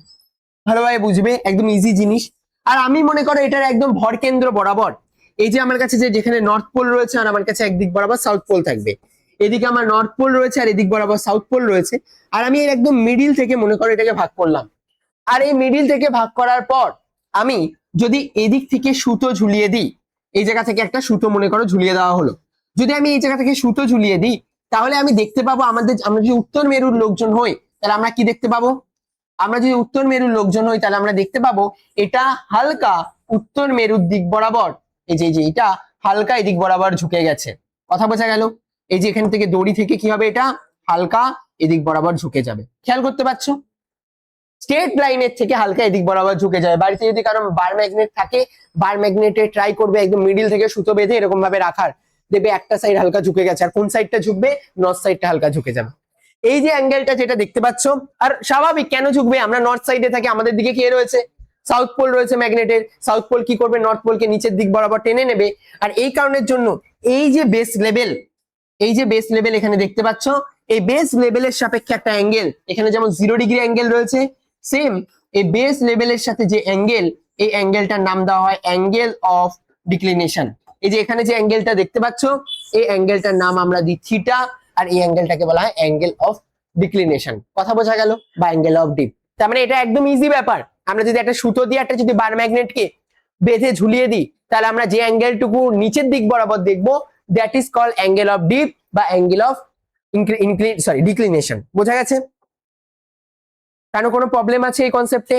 ভালোভাবে বুঝবে, একদম ইজি জিনিস। আর আমি মনে করো এটার একদম ভর কেন্দ্র বরাবর, এই যে আমার কাছে যেখানে নর্থ পোল রয়েছে আর আমার কাছে একদিক বরাবর সাউথ পোল থাকবে, এদিকে আমার নর্থ পোল রয়েছে আর এদিক বরাবর সাউথ পোল রয়েছে, আর আমি এর একদম মিডিল থেকে মনে করো এটাকে ভাগ করলাম। আর এই মিডিল থেকে ভাগ করার পর আমি যদি এদিক থেকে সুতো ঝুলিয়ে দিই, এই জায়গা থেকে একটা সুতো মনে করো ঝুলিয়ে দেওয়া হলো, যদি আমি এই জায়গা থেকে সুতো ঝুলিয়ে দিই, তাহলে আমি দেখতে পাবো আমরা যদি উত্তর মেরুর লোকজন হই তাহলে আমরা কি দেখতে পাবো? আমরা যদি উত্তর মেরুর লোকজন হই তাহলে আমরা দেখতে পাবো এটা হালকা উত্তর মেরুর দিক বরাবর, এই যে এটা হালকা এদিক বরাবর ঝুঁকে গেছে। কথা বোঝা গেল? এই যে এখান থেকে দড়ি থেকে কি হবে, এটা হালকা এদিক বরাবর ঝুঁকে যাবে। খেয়াল করতে পারছো? স্ট্রেট লাইনের থেকে হালকা এদিক বরাবর ঝুঁকে যায়। বাড়িতে যদি কারণ বার ম্যাগনেট থাকে, বার ম্যাগনেটে ট্রাই করবে একদম মিডিল থেকে সুতো বেঁধে এরকম ভাবে রাখার, দেখবে একটা সাইড হালকা ঝুঁকে গেছে, আর কোন সাইডটা ঝুঁকবে? নর্থ সাইডটা হালকা ঝুঁকে যাবে। এই যে অ্যাঙ্গেলটা যেটা দেখতে পাচ্ছ, আর স্বাভাবিক কেন ঝুঁকবে? আমরা নর্থ সাইডে থাকি, আমাদের দিকে কি রয়েছে? সাউথ পোল রয়েছে ম্যাগনেটের। সাউথ পোল কি করবে? নর্থ পোলকে নিচের দিক বরাবর টেনে নেবে। আর এই কারণের জন্য এই যে বেস লেভেল, এই যে বেস লেভেল এখানে দেখতে পাচ্ছ, এই বেস লেভেলের সাপেক্ষে একটা অ্যাঙ্গেল, এখানে যেমন 0 ডিগ্রি অ্যাঙ্গেল রয়েছে, সেম এই বেস লেভেলের সাথে যে অ্যাঙ্গেল, এই অ্যাঙ্গেলটার নাম দেওয়া হয় অ্যাঙ্গেল অফ ডিক্লিনেশন। এই যে এখানে যে অ্যাঙ্গেলটা দেখতে পাচ্ছ, এই অ্যাঙ্গেলটার নাম আমরা দিই থিটা, আর এই অ্যাঙ্গেলটাকে বলা হয় অ্যাঙ্গেল অফ ডিক্লিনেশন। কথা বোঝা গেল? বা অ্যাঙ্গেল অফ ডিপ। তার মানে এটা একদম ইজি ব্যাপার। আমরা যদি একটা সুতো দিয়ে একটা যদি বার ম্যাগনেটকে বেঁধে ঝুলিয়ে দিই, তাহলে আমরা যে অ্যাঙ্গেলটুকু নিচের দিক বরাবর দেখবো that is call angle of deep বা অ্যাঙ্গেল অফ ডিক্লিনেশন। বোঝা গেছে? কেন কোনো প্রবলেম আছে এই কনসেপ্টে?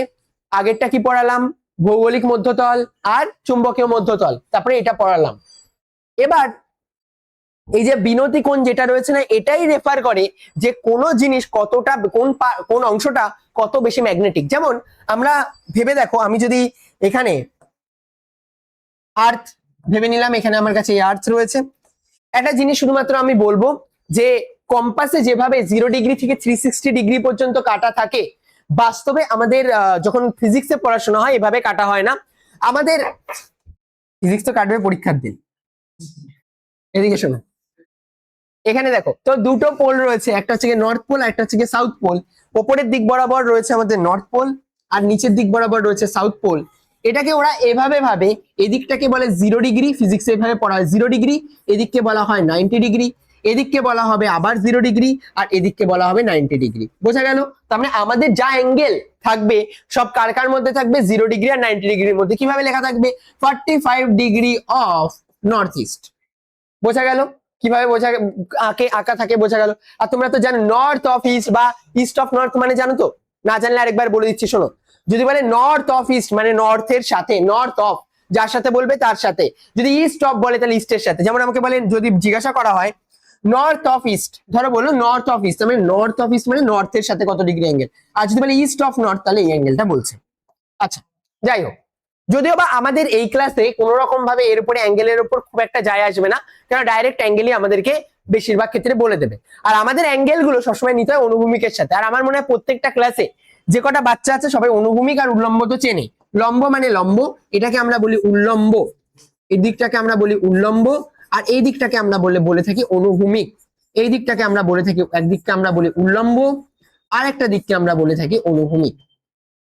আগেরটা কি পড়ালাম? ভৌগোলিক মধ্যতল আর চুম্বকীয় মধ্যতল, তারপরে এটা পড়ালাম। এবার এই যে বিনতি কোণ যেটা রয়েছে না, এটাই রেফার করে যে কোন জিনিস কতটা কোন অংশটা কত বেশি ম্যাগনেটিক। যেমন আমরা ভেবে দেখো, আমি যদি এখানে আর্থ ভেবে নিলাম, এখানে আমার কাছে আর্থ রয়েছে, একটা জিনিস শুধুমাত্র আমি বলবো যে কম্পাসে যেভাবে 0 ডিগ্রি থেকে 360 ডিগ্রি পর্যন্ত কাটা থাকে, বাস্তবে আমাদের যখন ফিজিক্সে পড়াশোনা হয় এভাবে কাটা হয় না। আমাদের ফিজিক্স তো কাটবে পরীক্ষার দিন। এদিকে শোনো, এখানে দেখো তো দুটো পোল রয়েছে, একটা হচ্ছে নর্থ পোল আর একটা হচ্ছে সাউথ পোল। ওপরের দিক বরাবর রয়েছে আমাদের নর্থ পোল আর নিচের দিক বরাবর রয়েছে সাউথ পোল। এটাকে ওরা এভাবে ভাবে, এদিকটাকে বলে 0 ডিগ্রি, ফিজিক্সে এভাবে পড়া হয় 0 ডিগ্রি, এদিককে বলা হয় 90 ডিগ্রি, এদিককে বলা হবে আবার 0 ডিগ্রি, আর এদিককে বলা হবে 90 ডিগ্রি। বোঝা গেল? তার মানে আমাদের যা অ্যাঙ্গেল থাকবে সব কার কার মধ্যে থাকবে? 0 ডিগ্রি আর 90 ডিগ্রির মধ্যে। কিভাবে লেখা থাকবে? 45 ডিগ্রি অফ নর্থ ইস্ট। বোঝা গেল কিভাবে আঁকা থাকে? বোঝা গেল? আর তোমরা তো জানো নর্থ অফ ইস্ট বা ইস্ট অফ নর্থ মানে জানো তো? না জানলে আরেকবার বলে দিচ্ছি শোনো। যদি বলে নর্থ অফ ইস্ট মানে নর্থের সাথে, নর্থ অফ যার সাথে বলবে তার সাথে। যদি ইস্ট অফ বলে তাহলে ইস্টের সাথে। যেমন আমাকে বলেন, যদি জিজ্ঞাসা করা হয় নর্থ অফ ইস্ট, ধরো বললো নর্থ অফ ইস্ট, মানে নর্থ অফ ইস্ট মানে নর্থের সাথে কত ডিগ্রি অ্যাঙ্গেল। আর যদি বলে ইস্ট অফ নর্থ তাহলে এই অ্যাঙ্গেলটা বলছে। আচ্ছা, যাই হোক, যদিও বা আমাদের এই ক্লাসে কোন রকম ভাবে এর উপরে অ্যাঙ্গেলের উপর খুব একটা যায় আসবে না, কারণ ডাইরেক্ট অ্যাঙ্গেলই আমাদেরকে বেশিরভাগ ক্ষেত্রে বলে দেবে। আর আমাদের অ্যাঙ্গেল গুলো সবসময় নিতে হয় অনুভূমিকের সাথে। আর আমার মনে হয় প্রত্যেকটা ক্লাসে যে কটা বাচ্চা আছে সবাই অনুভূমিক আর উল্লম্ব তো চেনে। লম্ব মানে লম্ব, এটাকে আমরা বলি উল্লম্ব, এই দিকটাকে আমরা বলি উল্লম্ব, আর এই দিকটাকে আমরা বলে থাকি অনুভূমিক। এই দিকটাকে আমরা বলে থাকি, একদিককে আমরা বলি উল্লম্ব, আর একটা দিককে আমরা বলে থাকি অনুভূমিক।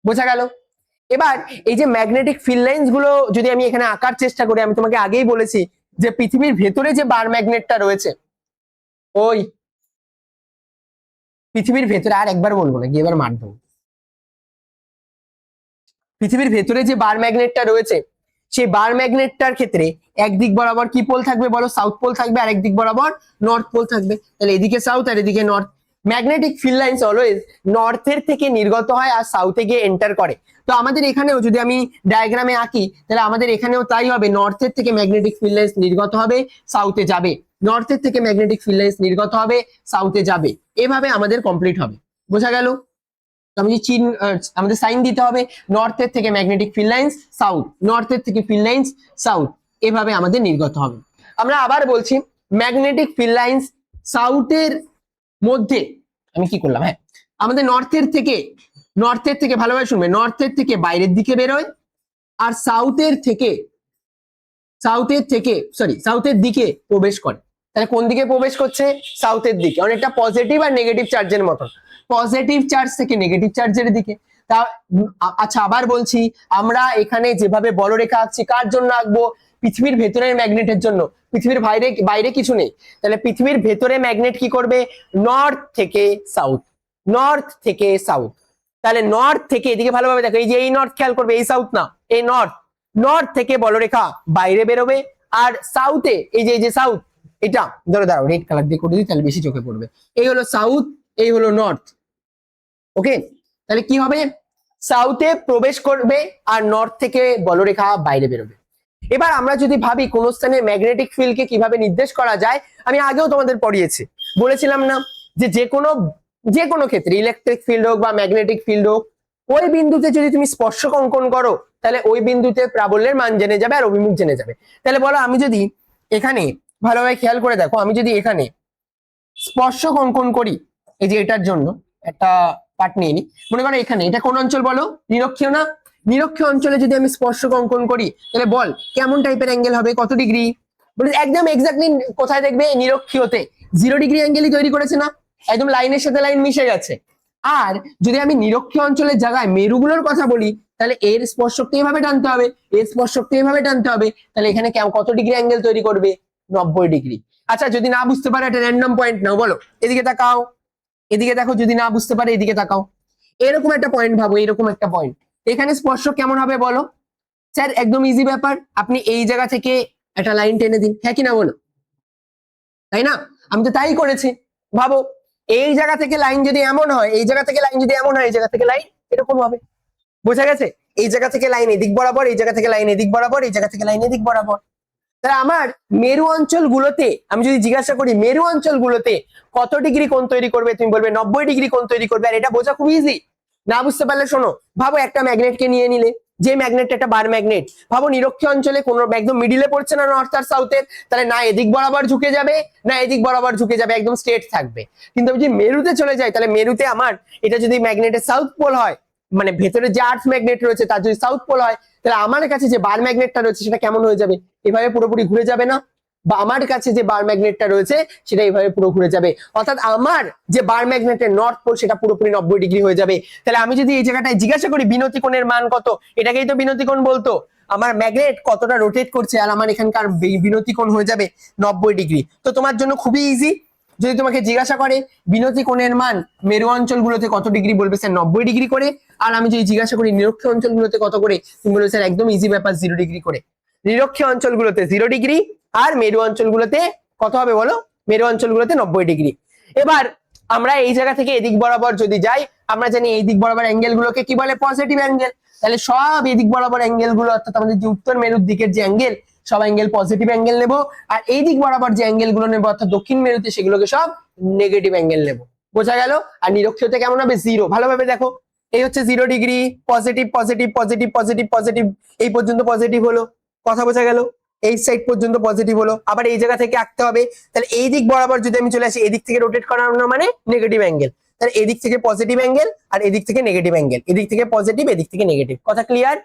বোঝা গেল? এবার এই যে ম্যাগনেটিক ফিল্ড লাইন্স গুলো যদি আমি এখানে আঁকার চেষ্টা করি, আমি তোমাকে আগেই বলেছি যে পৃথিবীর ভেতরে যে বার ম্যাগনেটটা রয়েছে, ওই পৃথিবীর ভেতরে, আর একবার বলবো না গিয়ে এবার মার দেবো, পৃথিবীর ভেতরে যে বার ম্যাগনেটটা রয়েছে সেই বার ম্যাগনেটটার ক্ষেত্রে একদিক বরাবর কি পোল থাকবে বলো? সাউথ পোল থাকবে, আর একদিক বরাবর নর্থ পোল থাকবে। তাহলে এদিকে সাউথ আর এদিকে north. Magnetic field lines always নর্থের থেকে নির্গত হয় আর সাউথে গিয়ে এন্টার করে। তো আমাদের এখানেও যদি আমি ডায়াগ্রামে আঁকি তাহলে আমাদের এখানেও তাই হবে, নর্থের থেকে ম্যাগনেটিক ফিল্ড লাইন্স নির্গত হবে, সাউথে যাবে, নর্থের থেকে ম্যাগনেটিক ফিল্ড লাইন্স নির্গত হবে, সাউথে যাবে, এভাবে আমাদের কমপ্লিট হবে। বোঝা গেল? আমি আমাদের সাইন দিতে হবে, নর্থের থেকে ম্যাগনেটিক ফিল্ড লাইন্স সাউথ, নর্থের থেকে ফিল্ড লাইন্স সাউথ, এভাবে আমাদের নির্গত হবে। আমরা আবার বলছি, ম্যাগনেটিক ফিল্ড লাইন্স সাউথের মধ্যে আমি কি করলাম, হ্যাঁ, আমাদের নর্থের থেকে ভালোভাবে শুনবে, নর্থের থেকে বাইরের দিকে বেরোয়, আর সাউথের দিকে প্রবেশ করে। তাহলে কোন দিকে প্রবেশ করছে? সাউথের দিকে, অনেকটা পজিটিভ আর নেগেটিভ চার্জের মতন, পজিটিভ চার্জ থেকে নেগেটিভ চার্জের দিকে। তা আচ্ছা, আবার বলছি, আমরা এখানে যেভাবে বলরেখা আঁকছি কার জন্য আঁকবো? পৃথিবীর ভেতরের ম্যাগনেটের জন্য। পৃথিবীর বাইরে কিছু নেই। তাহলে পৃথিবীর ভেতরে ম্যাগনেট কি করবে? নর্থ থেকে সাউথ, নর্থ থেকে সাউথ। তাহলে নর্থ থেকে, এদিকে ভালোভাবে দেখো, এই যে এই নর্থ খেয়াল করবে, এই সাউথ না, এই নর্থ। নর্থ থেকে বলরেখা বাইরে বেরোবে, আর সাউথে এই যে সাউথ, এটা দাঁড়াও রেড কালার দিয়ে করে দিই তাহলে বেশি চোখে পড়বে। এই হলো সাউথ, এই হলো নর্থ। ওকে, তাহলে কি হবে? সাউথে প্রবেশ করবে আর নর্থ থেকে বলরেখা বাইরে বেরোবে। এবার আমরা যদি ভাবি কোন স্থানে ম্যাগনেটিক ফিল্ডকে কিভাবে নির্দেশ করা যায়, আমি আগেও তোমাদের পড়িয়েছি, বলেছিলাম না যে যে কোনো ক্ষেত্রে ইলেকট্রিক ফিল্ড হোক বা ম্যাগনেটিক ফিল্ড হোক, ওই বিন্দুতে যদি তুমি স্পর্শক অঙ্কন করো তাহলে ওই বিন্দুতে প্রাবল্যের মান জেনে যাবে আর অভিমুখ জেনে যাবে। তাহলে বলো, আমি যদি এখানে ভালোভাবে খেয়াল করে দেখো, আমি যদি এখানে স্পর্শক অঙ্কন করি, এই যে এটার জন্য একটা পার্ট নিয়ে নি, মনে করো এখানে, এটা কোন অঞ্চল বলো? নিরক্ষীয় না? নিরক্ষীয় অঞ্চলে যদি আমি স্পর্শক অঙ্কন করি তাহলে বল কেমন টাইপের অ্যাঙ্গেল হবে, কত ডিগ্রি? বলে একদম এক্স্যাক্টলি কোথায় দেখবে? নিরক্ষীয়তে 0 ডিগ্রি অ্যাঙ্গেলই তৈরি করেছে না, একদম লাইনের সাথে লাইন মিশে গেছে। আর যদি আমি নিরক্ষীয় অঞ্চলের জায়গায় মেরুগুলোর কথা বলি তাহলে এর স্পর্শকটা এভাবে টানতে হবে, এর স্পর্শকটা এভাবে টানতে হবে, তাহলে এখানে কত ডিগ্রি অ্যাঙ্গেল তৈরি করবে? 90 ডিগ্রি। আচ্ছা, যদি না বুঝতে পারো একটা র্যান্ডম পয়েন্ট নাও, বলো এদিকে তাকাও, এদিকে দেখো, যদি না বুঝতে পারে এদিকে তাকাও, এরকম একটা পয়েন্ট ভাবো, এরকম একটা পয়েন্ট, এখানে স্পর্শক কেমন হবে বলো? স্যার একদম ইজি ব্যাপার, আপনি এই জায়গা থেকে একটা লাইন টেনে দিন, হ্যাঁ কি না বলো, তাই না? আমি তো তাই করেছি। ভাবো এই জায়গা থেকে লাইন যদি এমন হয়, এই জায়গা থেকে লাইন যদি এমন হয়, এই জায়গা থেকে লাইন এরকম হবে, বোঝা গেছে? এই জায়গা থেকে লাইন এদিক বরাবর, এই জায়গা থেকে লাইন এদিক বরাবর, এই জায়গা থেকে লাইন এদিক বরাবর। তাহলে আমার মেরু অঞ্চলগুলোতে আমি যদি জিজ্ঞাসা করি মেরু অঞ্চলগুলোতে কত ডিগ্রি কোণ তৈরি করবে, তুমি বলবে 90 ডিগ্রি কোণ তৈরি করবে। আর এটা বোঝা খুব ইজি। না বুঝতে পারলে শোনো, ভাবো একটা ম্যাগনেটকে নিয়ে নিলে, যে ম্যাগনেট একটা বার ম্যাগনেট, ভাবো নিরক্ষীয় অঞ্চলে কোনো একদম মিডিলে পড়ছে না নর্থ আর সাউথের, তাহলে না এদিক বরাবর ঝুঁকে যাবে না এদিক বরাবর ঝুঁকে যাবে, একদম স্ট্রেট থাকবে। কিন্তু আমি যদি মেরুতে চলে যাই, তাহলে মেরুতে আমার এটা যদি ম্যাগনেটের সাউথ পোল হয়, মানে ভেতরে যে আর্থ ম্যাগনেট রয়েছে তার যদি সাউথ পোল হয়, তাহলে আমার কাছে যে বার ম্যাগনেটটা রয়েছে সেটা কেমন হয়ে যাবে, এভাবে পুরোপুরি ঘুরে যাবে না? বা আমার কাছে যে বার ম্যাগনেটটা রয়েছে সেটা এইভাবে পুরো ঘুরে যাবে, অর্থাৎ আমার যে বার ম্যাগনেটের নর্থ পোল সেটা পুরোপুরি 90 ডিগ্রি হয়ে যাবে। তাহলে আমি যদি এই জায়গাটায় জিজ্ঞাসা করি বিনতি কোণের মান কত, এটাকেই তো বিনতি কোণ বলতো, আমার ম্যাগনেট কতটা রোটেট করছে, আর আমার এখানকার বিনতি কোণ হয়ে যাবে 90 ডিগ্রি। তো তোমার জন্য খুবই ইজি, যদি তোমাকে জিজ্ঞাসা করে বিনতি কোণের মান মেরু অঞ্চলগুলোতে কত ডিগ্রি, বলবে স্যার 90 ডিগ্রি করে। আর আমি যদি জিজ্ঞাসা করি নিরক্ষীয় অঞ্চলগুলোতে কত করে, তুমি বলবে স্যার একদম ইজি ব্যাপার 0 ডিগ্রি করে। নিরক্ষীয় অঞ্চলগুলোতে 0 ডিগ্রি আর মেরু অঞ্চলগুলোতে কত হবে বলো, মেরু অঞ্চলগুলোতে 90 ডিগ্রি। এবার আমরা এই জায়গা থেকে এদিক বরাবর যদি যাই, আমরা জানি এই দিক বরাবর অ্যাঙ্গেল গুলোকে কি বলে, পজিটিভ অ্যাঙ্গেল। তাহলে সব এদিক বরাবর অ্যাঙ্গেল গুলো, অর্থাৎ আমাদের যে উত্তর মেরুর দিকের যে অ্যাঙ্গেল, সব অ্যাঙ্গেল পজিটিভ অ্যাঙ্গেল নেব। আর এই দিক বরাবর যে অ্যাঙ্গেল গুলো নেবো, অর্থাৎ দক্ষিণ মেরুতে, সেগুলোকে সব নেগেটিভ অ্যাঙ্গেল নেব। বোঝা গেল? আর নিরক্ষীয়তে কেমন হবে, 0। ভালোভাবে দেখো, এই হচ্ছে 0 degree, positive positive positive positive positive, এই পর্যন্ত পজিটিভ হলো, কথা বোঝা গেল? এই সাইড পর্যন্ত পজিটিভ হলো। আবার এই জায়গা থেকে আঁকতে হবে, তাহলে এই দিক বরাবর যদি আমি চলে আসি, এদিক থেকে রোটেট করানো মানে নেগেটিভ অ্যাঙ্গেল, তাহলে এদিক থেকে পজিটিভ অ্যাঙ্গেল আর এদিক থেকে নেগেটিভ অ্যাঙ্গেল, এদিক থেকে পজিটিভ এদিক থেকে নেগেটিভ, কথা ক্লিয়ার?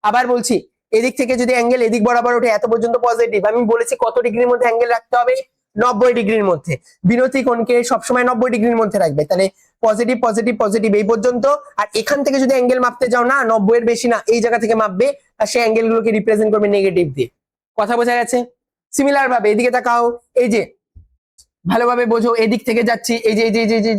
আবার বলছি, এদিক থেকে যদি অ্যাঙ্গেল এদিক বরাবর ওঠে, এত পর্যন্ত পজিটিভ, আমি বলেছি কত ডিগ্রির মধ্যে অ্যাঙ্গেল রাখতে হবে, 90 ডিগ্রির মধ্যে। বিনতি কোণকে সবসময় 90 ডিগ্রির মধ্যে রাখবে, তাহলে পজিটিভ পজিটিভ পজিটিভ এই পর্যন্ত। আর এখান থেকে যদি অ্যাঙ্গেল মাপতে যাও না, 90 এর বেশি না, এই জায়গা থেকে মাপবে, আর সেই অ্যাঙ্গেল গুলোকে রিপ্রেজেন্ট করবে নেগেটিভ দিয়ে। কথা বোঝা গেছে? সিমিলার ভাবে এদিকে তাকাও, এই যে ভালোভাবে বোঝো, এদিক থেকে যাচ্ছি, এই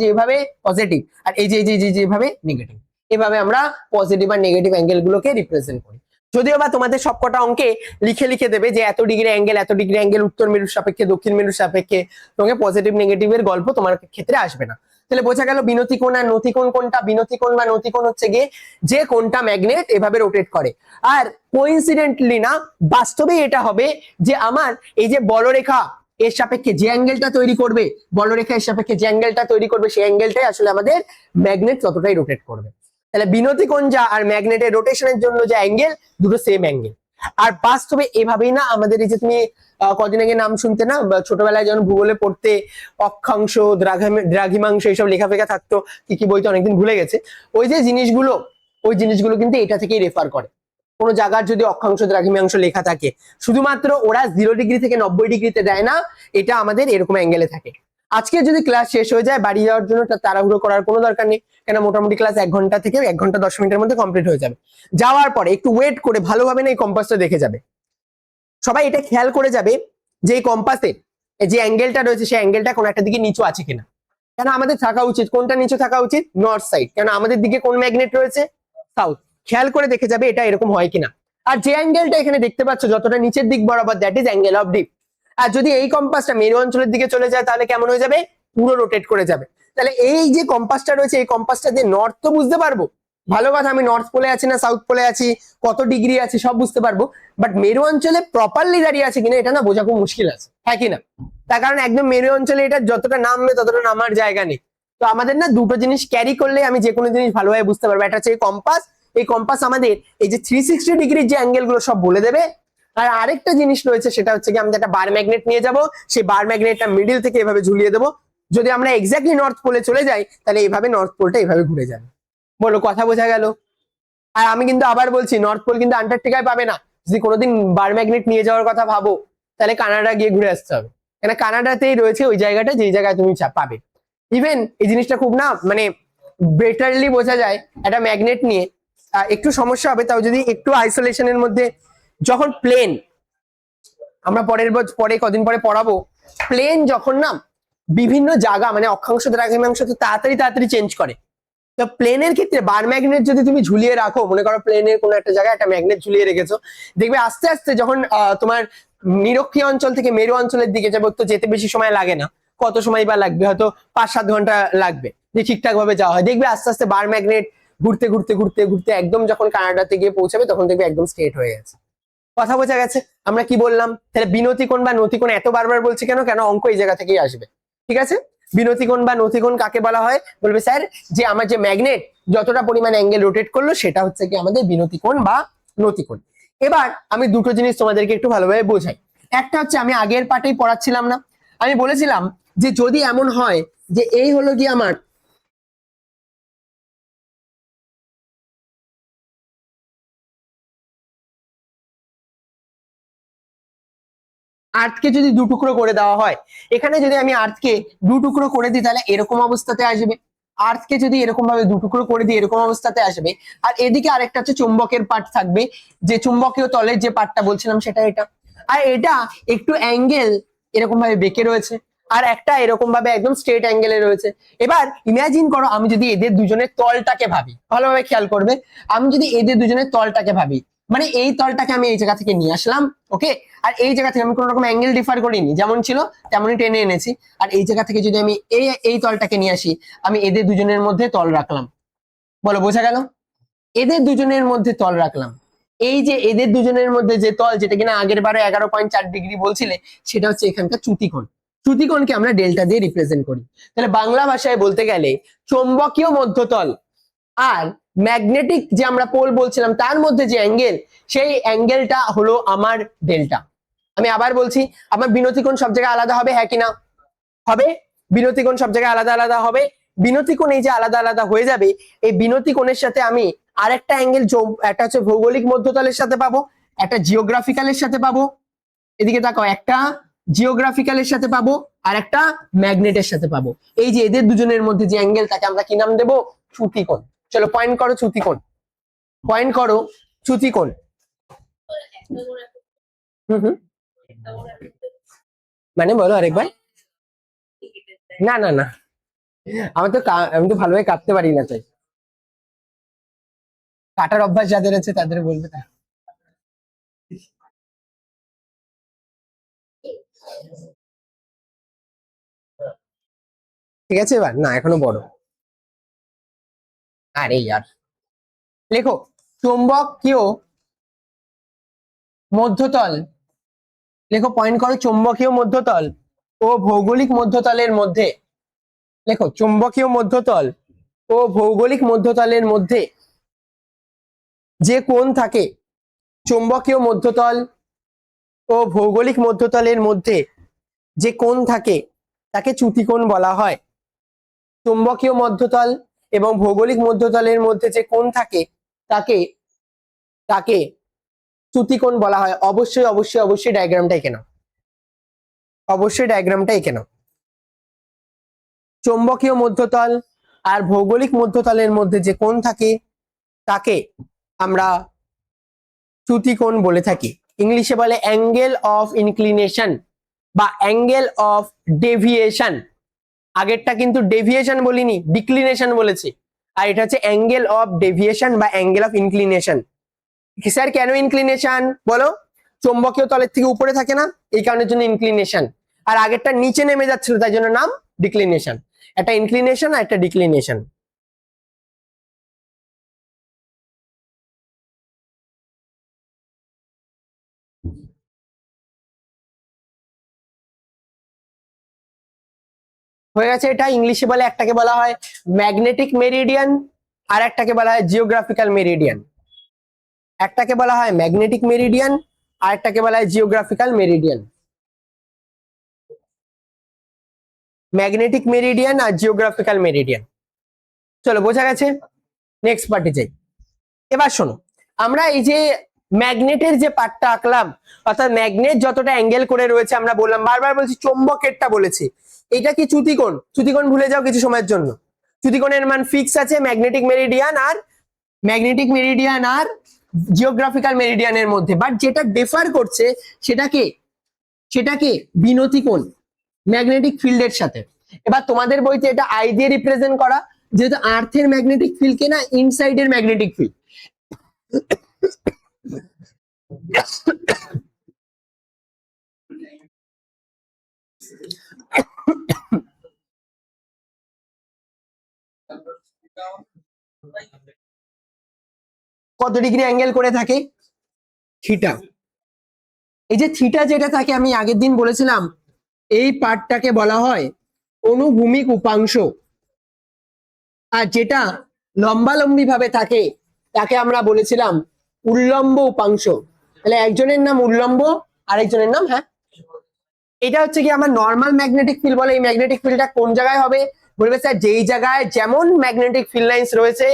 যে এভাবে পজিটিভ, আর এই যে এভাবে নেগেটিভ, এভাবে আমরা পজিটিভ আর নেগেটিভ অ্যাঙ্গেল গুলোকে রিপ্রেজেন্ট করি। যদিও বা তোমাদের সবকটা অঙ্কে লিখে লিখে দেবে যে এত ডিগ্রি অ্যাঙ্গেল, এত ডিগ্রি অ্যাঙ্গেল উত্তর মেরুর সাপেক্ষে দক্ষিণ মেরুর সাপেক্ষে, তোমাকে পজিটিভ নেগেটিভের গল্প তোমার ক্ষেত্রে আসবে না। তাহলে বোঝা গেল বিনতি কোণ আর নতি কোণ কোনটা? বিনতি কোণ বা নতি কোণ হচ্ছে গিয়ে যে কোণটা ম্যাগনেট এভাবে রোটেট করে। আর কোইন্সিডেন্টলি না, বাস্তবে এটা হবে যে আমার এই যে বলরেখা এর সাপেক্ষে যে অ্যাঙ্গেলটা তৈরি করবে, বলরেখা এর সাপেক্ষে যে অ্যাঙ্গেলটা তৈরি করবে, সেই অ্যাঙ্গেলটাই আসলে আমাদের ম্যাগনেট ততটাই রোটেট করবে। তাহলে বিনতি কোণ যা আর ম্যাগনেটের রোটেশনের জন্য যে অ্যাঙ্গেল, দুটো সেম অ্যাঙ্গেল। আর বাস্তবে এভাবেই না আমাদের এই যে তুমি কদিন আগে নাম শুনতে না, ছোটবেলায় যখন ভূগোলে পড়তে অক্ষাংশ দ্রাঘিমাংশ এইসব লেখাপেখা থাকতো, কি কি বইতে অনেকদিন ভুলে গেছে, ওই যে জিনিসগুলো, ওই জিনিসগুলো কিন্তু এটা থেকেই রেফার করে। কোনো জায়গার যদি অক্ষাংশ দ্রাঘিমাংশ লেখা থাকে, শুধুমাত্র ওরা 0 ডিগ্রি থেকে 90 ডিগ্রিতে দেয় না, এটা আমাদের এরকম অ্যাঙ্গেলে থাকে। আজকে যদি ক্লাস শেষ হয়ে যায়, বাড়ি যাওয়ার জন্য তাড়াহুড়ো করার কোনো দরকার নেই, কেন মোটামুটি ক্লাস 1 ঘন্টা থেকে 1 ঘন্টা 10 মিনিটের মধ্যে কমপ্লিট হয়ে যাবে। যাওয়ার পরে একটু ওয়েট করে ভালোভাবে না এই কম্পাসটা দেখে যাবে। সবাই এটা খেয়াল করে যাবে যে এই কম্পাসে যে অ্যাঙ্গেলটা রয়েছে, সেই অ্যাঙ্গেলটা কোনো একটা দিকে নিচু আছে কিনা। কেন আমাদের থাকা উচিত, কোনটা নিচু থাকা উচিত? নর্থ সাইড, কেন আমাদের দিকে কোন ম্যাগনেট রয়েছে? সাউথ। খেয়াল করে দেখে যাবে এটা এরকম হয় কিনা। আর যে অ্যাঙ্গেলটা এখানে দেখতে পাচ্ছ যতটা নিচের দিক বরাবর, that is angle of dip. আর যদি এই কম্পাসটা মেরু অঞ্চলের দিকে চলে যায়, তাহলে কেমন হয়ে যাবে? পুরো রোটেট করে যাবে। তাহলে এই যে কম্পাসটা রয়েছে, এই কম্পাসটা দিয়ে নর্থ তো বুঝতে পারবো, ভালো কথা, আমি নর্থ পোলে আছি না সাউথ পোলে আছি, কত ডিগ্রি আছে সব বুঝতে পারবো, বাট মেরু অঞ্চলে প্রপারলি দাঁড়িয়ে আছে কিনা এটা না বোঝা খুব মুশকিল আছে, হ্যাঁ কিনা? তার কারণ একদম মেরু অঞ্চলে এটা যতটা নামবে ততটা নামার জায়গা নেই। তো আমাদের না দুটো জিনিস ক্যারি করলে আমি যে কোনো জিনিস ভালোভাবে বুঝতে পারবো। একটা হচ্ছে কম্পাস, এই কম্পাস আমাদের এই যে 360 ডিগ্রির যে অ্যাঙ্গেল গুলো সব বলে দেবে। আর আরেকটা জিনিস রয়েছে, সেটা হচ্ছে কি আমাদের একটা বার ম্যাগনেট নিয়ে যাব, সেই বার ম্যাগনেটটা মিডিল থেকে এভাবে ঝুলিয়ে দেবো। যদি আমরা এক্স্যাক্টলি নর্থ পোলে চলে যাই, তাহলে এইভাবে নর্থ পোলটা এইভাবে ঘুরে যাবে। বলো, কথা বোঝা গেল? আর আমি কিন্তু আবার বলছি, নর্থ পোল কিন্তু আন্টার্কটিকায় পাবে না। যদি কোনোদিন বার ম্যাগনেট নিয়ে যাওয়ার কথা ভাবো, তাহলে কানাডা গিয়ে ঘুরে আসতে হবে, কেন কানাডাতেই রয়েছে ওই জায়গাটা, যে জায়গায় তুমি পাবে। ইভেন এই জিনিসটা খুব না মানে বেটারলি বোঝা যায় একটা ম্যাগনেট নিয়ে। একটু সমস্যা হবে, তাও যদি একটু আইসোলেশনের মধ্যে, যখন প্লেন, আমরা পরে কদিন পরে পড়াবো, প্লেন যখন না বিভিন্ন জায়গা মানে অক্ষাংশ দ্রাঘিমাংশ তো তাড়াতাড়ি চেঞ্জ করে, তো তো প্লেনের ক্ষেত্রে বার ম্যাগনেট যদি তুমি ঝুলিয়ে রাখো, মনে করো প্লেনের কোনো একটা জায়গায় একটা ম্যাগনেট ঝুলিয়ে রেখেছো, দেখবে আস্তে আস্তে যখন তোমার নিরক্ষীয় অঞ্চল থেকে মেরু অঞ্চলের দিকে যাবে, তো যেতে বেশি সময় লাগে না, কত সময় বা লাগবে, হয়তো 5-7 ঘন্টা লাগবে যে ঠিকঠাক ভাবে যাওয়া হয়। দেখবে আস্তে আস্তে বার ম্যাগনেট ঘুরতে ঘুরতে ঘুরতে ঘুরতে একদম যখন কানাডাতে গিয়ে পৌঁছাবে তখন দেখবে একদম স্ট্রেট হয়ে গেছে। কথা বোঝা গেছে? আমরা কি বললাম তাহলে? বিনতিকোণ বা নতিকোণ এত বারবার বলছি কেন? কেন অঙ্ক এই জায়গা থেকেই আসবে। ঠিক আছে, বিনতিকোণ বা নতিকোণ কাকে বলা হয়? বলবে স্যার যে আমার যে ম্যাগনেট যতটা পরিমাণ অ্যাঙ্গেল রোটেট করলো সেটা হচ্ছে কি আমাদের বিনতিকোণ বা নতিকোণ। এবার আমি দুটো জিনিস তোমাদেরকে একটু ভালোভাবে বোঝাই। একটা হচ্ছে আমি আগের পার্টেই পড়াচ্ছিলাম না, আমি বলেছিলাম যে যদি এমন হয় যে এই হলো কি আমার আর্থকে যদি দু টুকরো করে দেওয়া হয়, এখানে যদি আমি আর্থকে দু টুকরো করে দিই তাহলে এরকম অবস্থাতে আসবে। আর্থকে যদি এরকম ভাবে দু টুকরো করে দিই এরকম অবস্থাতে আসবে। আর এদিকে আরেকটা হচ্ছে চুম্বকের পার্ট থাকবে, যে চুম্বকীয় তলের যে পার্টটা বলছিলাম সেটা এটা। আর এটা একটু অ্যাঙ্গেল এরকম ভাবে বেঁকে রয়েছে, আর একটা এরকম ভাবে একদম স্ট্রেট অ্যাঙ্গেলে রয়েছে। এবার ইমাজিন করো আমি যদি এদের দুজনের তলটাকে ভাবি, ভালোভাবে খেয়াল করবে, আমি যদি এদের দুজনের তলটাকে ভাবি, মানে এই তলটাকে আমি এই জায়গা থেকে নিয়ে আসলাম, ওকে, আর এই জায়গা থেকে আমি কোনো রকম অ্যাঙ্গেল ডিফার করিনি, যেমন ছিল তেমনই টেনে এনেছি। আর এই জায়গা থেকে যদি আমি এই তলটাকে নিয়ে আসি, আমি এদের দুজনের মধ্যে তল রাখলাম। বলো বোঝা গেল? এদের দুজনের মধ্যে তল রাখলাম। এই যে এদের দুজনের মধ্যে যে তল, যেটা কিনা আগের বারে 11.4 ডিগ্রি বলছিলে, সেটা হচ্ছে এখানকার চ্যুতিকোণ। চ্যুতিকোণকে আমরা ডেল্টা দিয়ে রিপ্রেজেন্ট করি। তাহলে বাংলা ভাষায় বলতে গেলে চৌম্বকীয় মধ্যতল আর ম্যাগনেটিক যে আমরা পোল বলছিলাম তার মধ্যে যে অ্যাঙ্গেল, সেই অ্যাঙ্গেলটা হলো আমার ডেল্টা। আমি আবার বলছি, আমার বিনতিকোণ সব জায়গায় আলাদা হবে, হ্যাঁ কিনা? হবে। বিনতিকোণ সব জায়গায় আলাদা আলাদা হবে। বিনতিকোণ এই যে আলাদা আলাদা হয়ে যাবে, এই বিনতিকোণের সাথে আমি আরেকটা অ্যাঙ্গেল, একটা হচ্ছে ভৌগোলিক মধ্যতলের সাথে পাবো, একটা জিওগ্রাফিক্যালের সাথে পাবো। এদিকে তাকাও, একটা জিওগ্রাফিক্যালের সাথে পাবো আর একটা ম্যাগনেটের সাথে পাবো। এই যে এদের দুজনের মধ্যে যে অ্যাঙ্গেল, তাকে আমরা কি নাম দেবো? চ্যুতিকোণ। চলো পয়েন্ট করো চ্যুতিকোণ, পয়েন্ট করো চ্যুতিকোণ। হুম হুম, মানে বলো আরেকবার। না না না, আমি তো ভালোভাবে কাটতে পারি না, তাই কাটার অভ্যাস যাদের আছে তাদের বলবে না। ঠিক আছে, এবার না এখনো বড়। আরে ইয়ার, লেখো চৌম্বকীয় মধ্যতল, লেখো পয়েন্ট করো চৌম্বকীয় মধ্যতল ও ভৌগোলিক মধ্যতলের মধ্যে, লেখো চুম্বকীয় মধ্যতল ও ভৌগোলিক মধ্যতলের মধ্যে যে কোণ থাকে, চুম্বকীয় মধ্যতল ও ভৌগোলিক মধ্যতলের মধ্যে যে কোণ থাকে তাকে চ্যুতিকোণ বলা হয়। চুম্বকীয় মধ্যতল এবং ভৌগোলিক মধ্যতলের মধ্যে যে কোণ থাকে তাকে তাকে চ্যুতিকোণ বলা হয়। অবশ্যই অবশ্যই অবশ্যই ডায়াগ্রামটা এঁকে নাও, অবশ্যই ডায়াগ্রামটা এঁকে নাও। চৌম্বকীয় মধ্যতল আর ভৌগোলিক মধ্যতলের মধ্যে যে কোণ থাকে তাকে আমরা চ্যুতিকোণ বলে থাকি। ইংলিশে বলে অ্যাঙ্গেল অফ ইনক্লিনেশন বা অ্যাঙ্গেল অফ ডেভিয়েশন। আগেরটা কিন্তু ডেভিয়েশন বলিনি, ডিক্লিনেশন বলেছি, আর এটা হচ্ছে অ্যাঙ্গেল অফ ডেভিয়েশন বা অ্যাঙ্গেল অফ ইনক্লিনেশন। স্যার কেন ইনক্লিনেশন বলো? চৌম্বকীয় তলের থেকে উপরে থাকে না, এই কারণের জন্য ইনক্লিনেশন। আর আগেরটা নিচে নেমে যাচ্ছিল তাই জন্য নাম ডিক্লিনেশন। একটা ইনক্লিনেশন আর একটা ডিক্লিনেশন। হয়ে গেছে। এটা ইংলিশে বলে, একটাকে বলা হয় ম্যাগনেটিক মেরিডিয়ান আর একটাকে বলা হয় জিওগ্রাফিক্যাল মেরিডিয়ান। একটাকে বলা হয় ম্যাগনেটিক মেরিডিয়ান আর একটাকে বলা হয় জিওগ্রাফিক্যাল মেরিডিয়ান। ম্যাগনেটিক মেরিডিয়ান আর জিওগ্রাফিক্যাল মেরিডিয়ান। চলো বোঝা গেছে, নেক্সট পার্টে যাই। এবার শোনো, আমরা এই যে ম্যাগনেটের যে পার্টটা আঁকলাম, অর্থাৎ ম্যাগনেট যতটা অ্যাঙ্গেল করে রয়েছে, আমরা বললাম বারবার বলছি চৌম্বকেরটা বলেছি, এটা কি চ্যুতিকোণ? চ্যুতিকোণ ভুলে যাও কিছু সময়ের জন্য। চ্যুতিকোণের মান ফিক্স আছে ম্যাগনেটিক মেরিডিয়ান আর জিওগ্রাফিক্যাল মেরিডিয়ানের মধ্যে, বাট যেটা ডিফার করছে সেটাকে সেটাকে বিনতিকোণ ম্যাগনেটিক ফিল্ডের সাথে। এবার তোমাদের বইতে এটা আই দিয়ে রিপ্রেজেন্ট করা, যেহেতু আর্থের ম্যাগনেটিক ফিল্ডকে না ইনসাইডের ম্যাগনেটিক ফিল্ড, কত ডিগ্রি অ্যাঙ্গেল করে থাকে? থিটা। এই যে থিটা যেটা থাকে আমি আগের দিন বলেছিলাম এই পার্টটাকে বলা হয় অনুভূমিক উপাংশ, আর যেটা লম্বালম্বি ভাবে থাকে তাকে আমরা বলেছিলাম উল্লম্ব উপাংশ। তাহলে একজনের নাম উল্লম্ব, আরেকজনের নাম, হ্যাঁ, এটা হচ্ছে কি আমার নর্মাল ম্যাগনেটিক ফিল্ড বলে। এই ম্যাগনেটিক ফিল্ডটা কোন জায়গায় হবে? বলবে স্যার যেই জায়গায় যেমন ম্যাগনেটিক ফিল্ড লাইন্স রয়েছে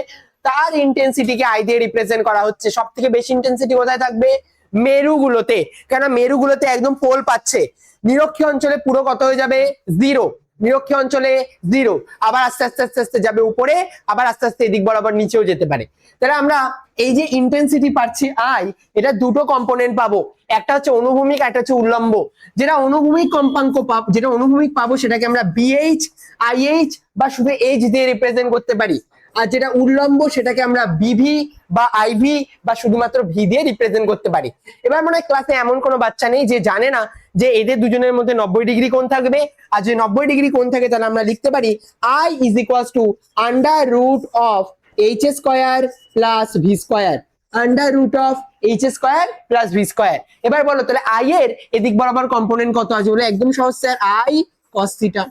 তার ইন্টেন্সিটিকে আই দিয়ে রিপ্রেজেন্ট করা হচ্ছে। সব থেকে বেশি ইন্টেন্সিটি কোথায় থাকবে? মেরুগুলোতে। কেন মেরুগুলোতে একদম পোল পাচ্ছে। নিরক্ষীয় অঞ্চলে পুরো কত হয়ে যাবে? 0। নিরক্ষীয় অঞ্চলে 0, আবার আস্তে আস্তে আস্তে আস্তে যাবে উপরে, আবার আস্তে আস্তে এদিক বরাবর নিচেও যেতে পারে। তাহলে আমরা এই যে ইন্টেন্সিটি পাচ্ছি আই, এটা দুটো কম্পোনেন্ট পাবো, একটা হচ্ছে অনুভূমিক, একটা হচ্ছে উল্লম্ব। যেটা অনুভূমিক কম্পাঙ্ক পাবো, যেটা অনুভূমিক পাবো সেটাকে আমরা বিএইচ, আইএইচ বা শুধু এইচ দিয়ে রিপ্রেজেন্ট করতে পারি। আর যেটা উল্লম্ব সেটাকে আমরা বিভি বা আইভি বা শুধুমাত্র ভি দিয়ে রিপ্রেজেন্ট করতে পারি। এবার মনে হয় ক্লাসে এমন কোনো বাচ্চা নেই যে জানে না যে এদের দুজনের মধ্যে 90 ডিগ্রি কোণ থাকবে। আর যদি 90 ডিগ্রি কোণ থাকে তাহলে আমরা লিখতে পারি I is equals to under root of H square plus V square, under root of H square plus V square. এবার বলো তাহলে আই এর এদিক বরাবর কম্পোনেন্ট কত আছে? বলে একদম সহজ স্যার, আই কস থিটা।